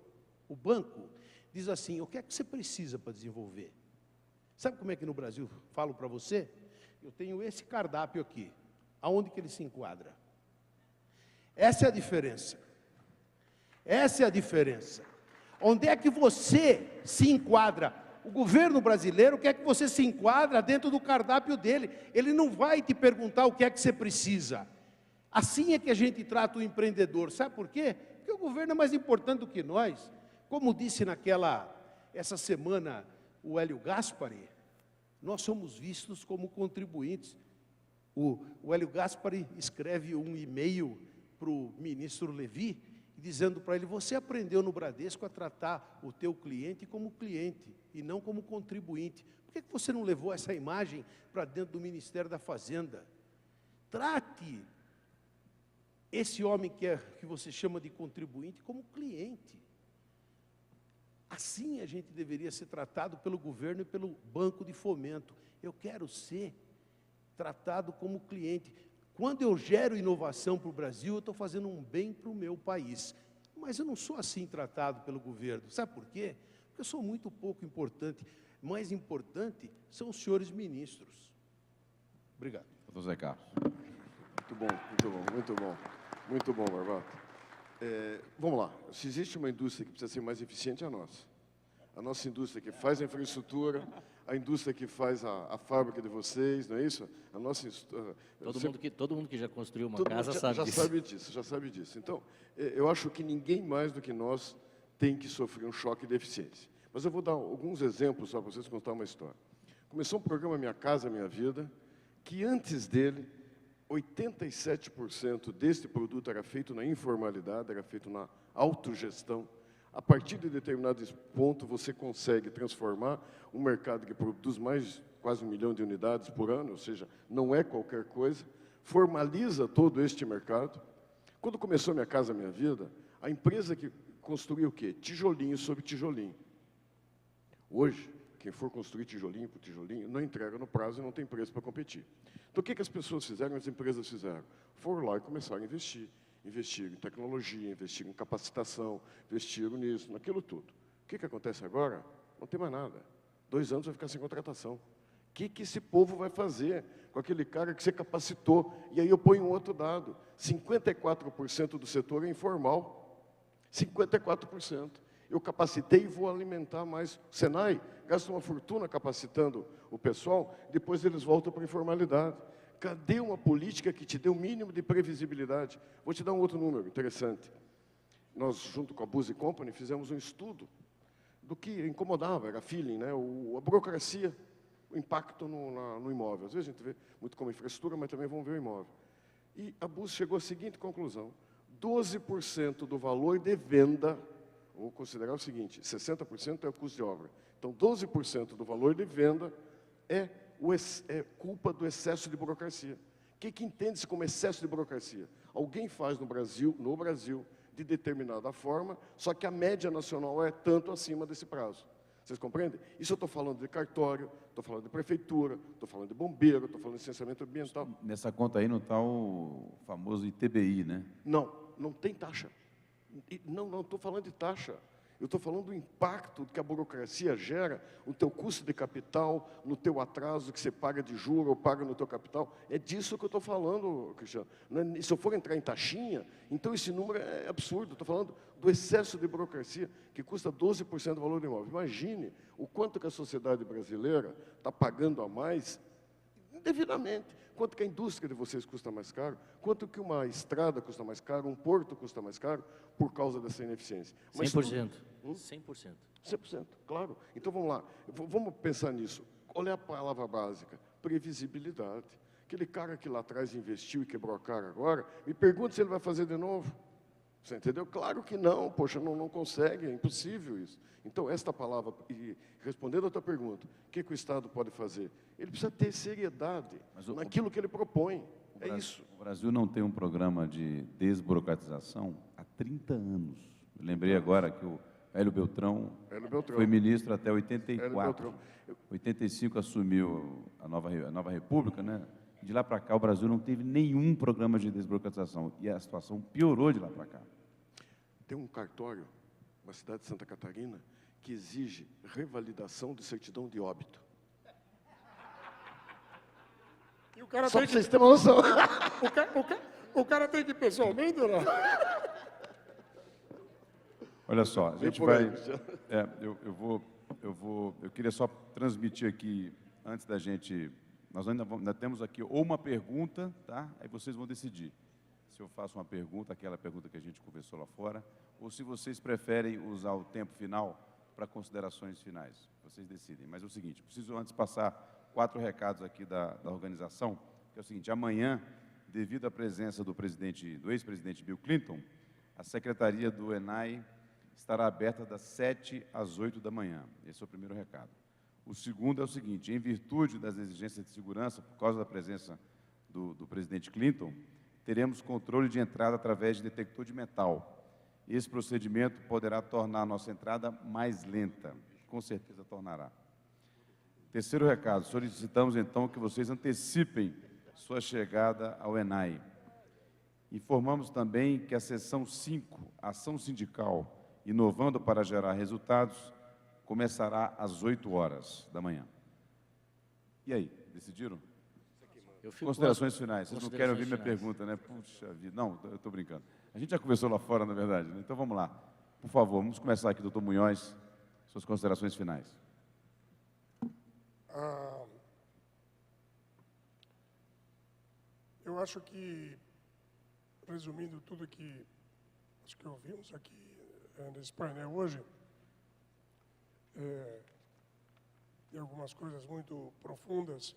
o banco diz assim: o que é que você precisa para desenvolver? Sabe como é que no Brasil falo para você? Eu tenho esse cardápio aqui. Aonde que ele se enquadra? Essa é a diferença. Essa é a diferença. Onde é que você se enquadra? O governo brasileiro quer que você se enquadra dentro do cardápio dele. Ele não vai te perguntar o que é que você precisa. Assim é que a gente trata o empreendedor. Sabe por quê? Porque o governo é mais importante do que nós. Como disse essa semana o Hélio Gaspari, nós somos vistos como contribuintes. O Hélio Gaspari escreve um e-mail para o ministro Levi, dizendo para ele: você aprendeu no Bradesco a tratar o teu cliente como cliente e não como contribuinte. Por que você não levou essa imagem para dentro do Ministério da Fazenda? Trate esse homem que você chama de contribuinte como cliente. Assim a gente deveria ser tratado pelo governo e pelo banco de fomento. Eu quero ser tratado como cliente. Quando eu gero inovação para o Brasil, eu estou fazendo um bem para o meu país. Mas eu não sou assim tratado pelo governo. Sabe por quê? Porque eu sou muito pouco importante. Mais importante são os senhores ministros. Obrigado. Doutor Zé Carlos. Muito bom, muito bom, muito bom. Muito bom, Barbato. Vamos lá. Se existe uma indústria que precisa ser mais eficiente, é a nossa. A nossa indústria que faz a infraestrutura, a indústria que faz a fábrica de vocês, não é isso? A nossa todo mundo que já construiu uma casa sabe disso. Já sabe disso. Então, eu acho que ninguém mais do que nós tem que sofrer um choque de eficiência. Mas eu vou dar alguns exemplos só para vocês contar uma história. Começou um programa Minha Casa Minha Vida, que antes dele 87% deste produto era feito na informalidade, era feito na autogestão. A partir de determinado ponto, você consegue transformar um mercado que produz quase 1 milhão de unidades por ano, ou seja, não é qualquer coisa, formaliza todo este mercado. Quando começou Minha Casa Minha Vida, a empresa que construiu o quê? Tijolinho sobre tijolinho. Hoje, quem for construir tijolinho por tijolinho, não entrega no prazo e não tem preço para competir. Então, o que as pessoas fizeram, as empresas fizeram? Foram lá e começaram a investir. Investiram em tecnologia, investiram em capacitação, investiram nisso, naquilo tudo. O que acontece agora? Não tem mais nada. 2 anos vai ficar sem contratação. O que esse povo vai fazer com aquele cara que você capacitou? E aí eu ponho um outro dado. 54% do setor é informal. 54%. Eu capacitei e vou alimentar mais. O Senai gasta uma fortuna capacitando o pessoal, depois eles voltam para a informalidade. Cadê uma política que te dê o mínimo de previsibilidade? Vou te dar um outro número interessante. Nós, junto com a Buzzi Company, fizemos um estudo do que incomodava, era feeling, né? A burocracia, o impacto no imóvel. Às vezes a gente vê muito como infraestrutura, mas também vamos ver o imóvel. E a Buzzi chegou à seguinte conclusão: 12% do valor de venda, vou considerar o seguinte, 60% é o custo de obra. Então, 12% do valor de venda é culpa do excesso de burocracia. O que entende-se como excesso de burocracia? Alguém faz no Brasil, de determinada forma, só que a média nacional é tanto acima desse prazo. Vocês compreendem? Isso eu estou falando de cartório, estou falando de prefeitura, estou falando de bombeiro, estou falando de licenciamento ambiental. Nessa conta aí não está o famoso ITBI, né? Não, não tem taxa. Não estou falando de taxa. Eu estou falando do impacto que a burocracia gera no teu custo de capital, no teu atraso que você paga de juro ou paga no teu capital. É disso que eu estou falando, Cristiano. Se eu for entrar em taxinha, então esse número é absurdo. Estou falando do excesso de burocracia, que custa 12% do valor do imóvel. Imagine o quanto que a sociedade brasileira está pagando a mais indevidamente. Quanto que a indústria de vocês custa mais caro, quanto que uma estrada custa mais caro, um porto custa mais caro, por causa dessa ineficiência. Mas 100%. 100%. 100%, claro. Então, vamos lá. Vamos pensar nisso. Olha a palavra básica, previsibilidade. Aquele cara que lá atrás investiu e quebrou a cara agora, me pergunta se ele vai fazer de novo. Você entendeu? Claro que não, poxa, não consegue, é impossível isso. Então, esta palavra, e respondendo a tua pergunta, o que o Estado pode fazer? Ele precisa ter seriedade naquilo que ele propõe. É isso. O Brasil não tem um programa de desburocratização há 30 anos. Eu lembrei agora que o Hélio Beltrão foi ministro até 84. 85 assumiu a nova República, né? De lá para cá, o Brasil não teve nenhum programa de desburocratização. E a situação piorou de lá para cá. Tem um cartório, uma cidade de Santa Catarina, que exige revalidação de certidão de óbito. E o cara Só tem para vocês terem uma noção. O cara tem que ir pessoalmente ou não? Olha só, a gente vai... Eu queria só transmitir aqui, antes da gente... Nós ainda temos aqui ou uma pergunta, tá? Aí vocês vão decidir se eu faço uma pergunta, aquela pergunta que a gente conversou lá fora, ou se vocês preferem usar o tempo final para considerações finais. Vocês decidem. Mas é o seguinte, preciso antes passar 4 recados aqui da organização, que é o seguinte, amanhã, devido à presença do ex-presidente Bill Clinton, a secretaria do ENAI estará aberta das 7 às 8 da manhã. Esse é o primeiro recado. O segundo é o seguinte, em virtude das exigências de segurança, por causa da presença do presidente Clinton, teremos controle de entrada através de detector de metal. Esse procedimento poderá tornar a nossa entrada mais lenta, com certeza tornará. Terceiro recado, solicitamos então que vocês antecipem sua chegada ao ENAI. Informamos também que a seção 5, Ação Sindical, Inovando para Gerar Resultados, começará às 8 horas da manhã. E aí, decidiram? Considerações finais. Vocês não querem ouvir minha pergunta, né? Puxa vida. Não, eu estou brincando. A gente já conversou lá fora, na verdade, né? Então vamos lá. Por favor, vamos começar aqui, doutor Munhoz, suas considerações finais. Eu acho que, resumindo tudo que ouvimos aqui nesse painel hoje, e algumas coisas muito profundas,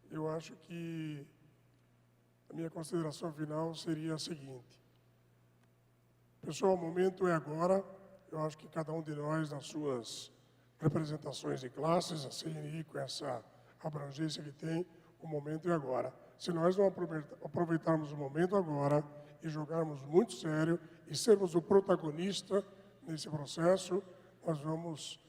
eu acho que a minha consideração final seria a seguinte. Pessoal, o momento é agora. Eu acho que cada um de nós, nas suas representações de classes, a CNI, com essa abrangência que tem, o momento é agora. Se nós não aproveitarmos o momento agora e jogarmos muito sério e sermos o protagonista nesse processo, nós vamos,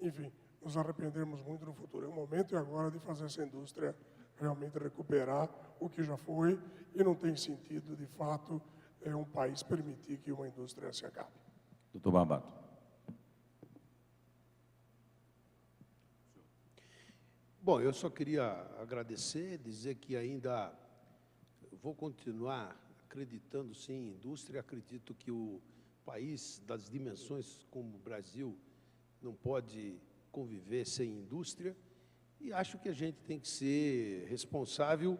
enfim, nos arrependermos muito no futuro. É o momento agora de fazer essa indústria realmente recuperar o que já foi e não tem sentido, de fato, um país permitir que uma indústria se acabe. Doutor Barbato. Bom, eu só queria agradecer, dizer que ainda vou continuar acreditando sim em indústria, acredito que o país das dimensões como o Brasil não pode conviver sem indústria e acho que a gente tem que ser responsável.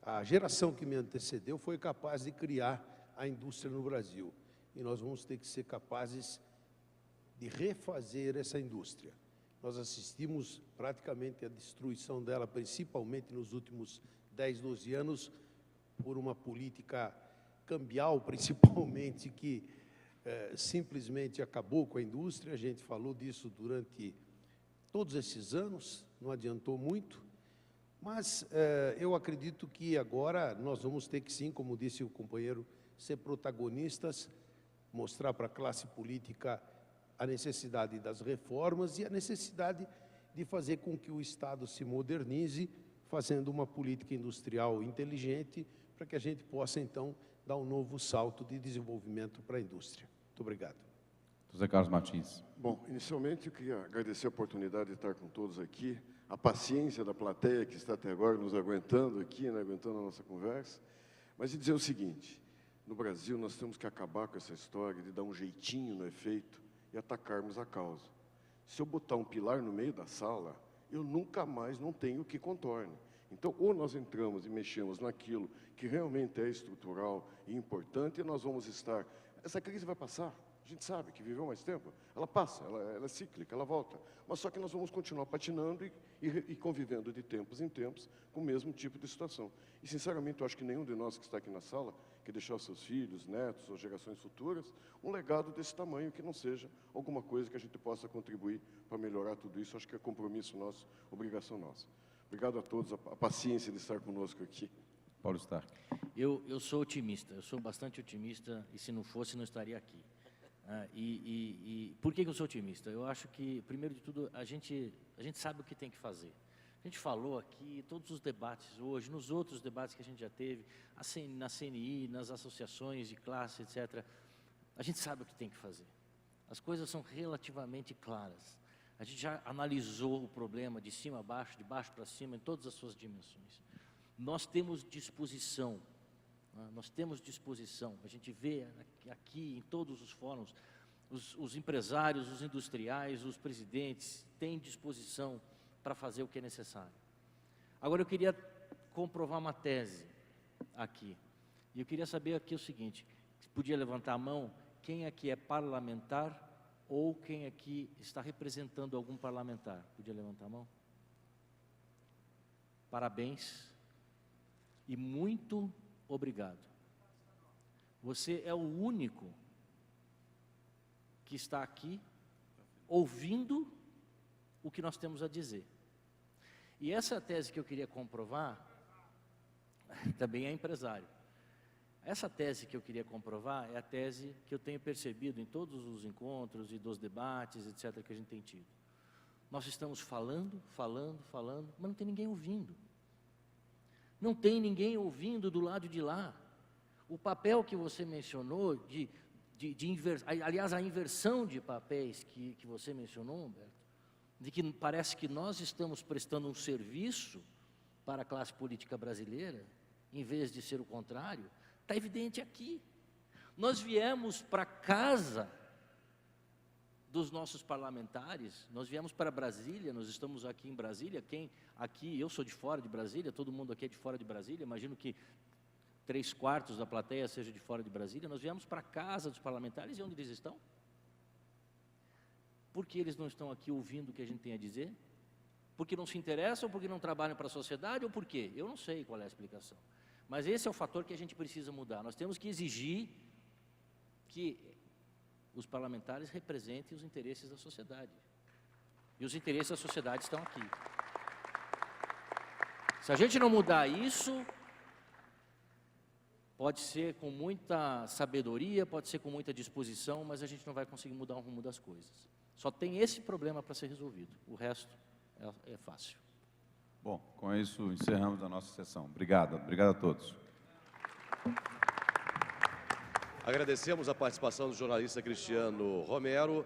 A geração que me antecedeu foi capaz de criar a indústria no Brasil e nós vamos ter que ser capazes de refazer essa indústria. Nós assistimos praticamente à destruição dela, principalmente nos últimos 10, 12 anos, por uma política cambial, principalmente, que simplesmente acabou com a indústria. A gente falou disso durante todos esses anos, não adiantou muito, mas eu acredito que agora nós vamos ter que, sim, como disse o companheiro, ser protagonistas, mostrar para a classe política a necessidade das reformas e a necessidade de fazer com que o Estado se modernize, fazendo uma política industrial inteligente, para que a gente possa, então, dar um novo salto de desenvolvimento para a indústria. Muito obrigado. José Carlos Martins. Bom, inicialmente eu queria agradecer a oportunidade de estar com todos aqui, a paciência da plateia que está até agora nos aguentando aqui, né, aguentando a nossa conversa, mas dizer o seguinte: no Brasil nós temos que acabar com essa história de dar um jeitinho no efeito e atacarmos a causa. Se eu botar um pilar no meio da sala, eu nunca mais não tenho o que contorne. Então, ou nós entramos e mexemos naquilo que realmente é estrutural e importante, e nós vamos estar... Essa crise vai passar, a gente sabe que viveu mais tempo, ela passa, ela é cíclica, ela volta. Mas só que nós vamos continuar patinando e convivendo de tempos em tempos com o mesmo tipo de situação. E, sinceramente, eu acho que nenhum de nós que está aqui na sala quer deixar os seus filhos, netos ou gerações futuras um legado desse tamanho que não seja alguma coisa que a gente possa contribuir para melhorar tudo isso. Acho que é compromisso nosso, obrigação nossa. Obrigado a todos, a paciência de estar conosco aqui. Paulo Stark. Eu sou otimista, eu sou bastante otimista, e se não fosse, não estaria aqui. Por que eu sou otimista? Eu acho que, primeiro de tudo, a gente sabe o que tem que fazer. A gente falou aqui, todos os debates hoje, nos outros debates que a gente já teve, na CNI, nas associações de classe, etc., a gente sabe o que tem que fazer. As coisas são relativamente claras. A gente já analisou o problema de cima a baixo, de baixo para cima, em todas as suas dimensões. Nós temos disposição, a gente vê aqui em todos os fóruns, os empresários, os industriais, os presidentes têm disposição para fazer o que é necessário. Agora, eu queria comprovar uma tese aqui, e eu queria saber aqui o seguinte: se podia levantar a mão, quem aqui é parlamentar ou quem aqui está representando algum parlamentar? Podia levantar a mão? Parabéns e muito obrigado. Você é o único que está aqui ouvindo o que nós temos a dizer. E essa tese que eu queria comprovar, também é empresário. Essa tese que eu queria comprovar é a tese que eu tenho percebido em todos os encontros e dos debates, etc., que a gente tem tido. Nós estamos falando, mas não tem ninguém ouvindo. Não tem ninguém ouvindo do lado de lá. O papel que você mencionou, aliás, a inversão de papéis que você mencionou, Humberto, de que parece que nós estamos prestando um serviço para a classe política brasileira, em vez de ser o contrário, está evidente aqui. Nós viemos para casa dos nossos parlamentares, nós viemos para Brasília, nós estamos aqui em Brasília, eu sou de fora de Brasília, todo mundo aqui é de fora de Brasília, imagino que 3/4 da plateia seja de fora de Brasília. Nós viemos para a casa dos parlamentares, e onde eles estão? Por que eles não estão aqui ouvindo o que a gente tem a dizer? Porque não se interessam, ou porque não trabalham para a sociedade, ou por quê? Eu não sei qual é a explicação. Mas esse é o fator que a gente precisa mudar. Nós temos que exigir que os parlamentares representem os interesses da sociedade. E os interesses da sociedade estão aqui. Se a gente não mudar isso, pode ser com muita sabedoria, pode ser com muita disposição, mas a gente não vai conseguir mudar o rumo das coisas. Só tem esse problema para ser resolvido. O resto é fácil. Bom, com isso encerramos a nossa sessão. Obrigado a todos. Agradecemos a participação do jornalista Cristiano Romero.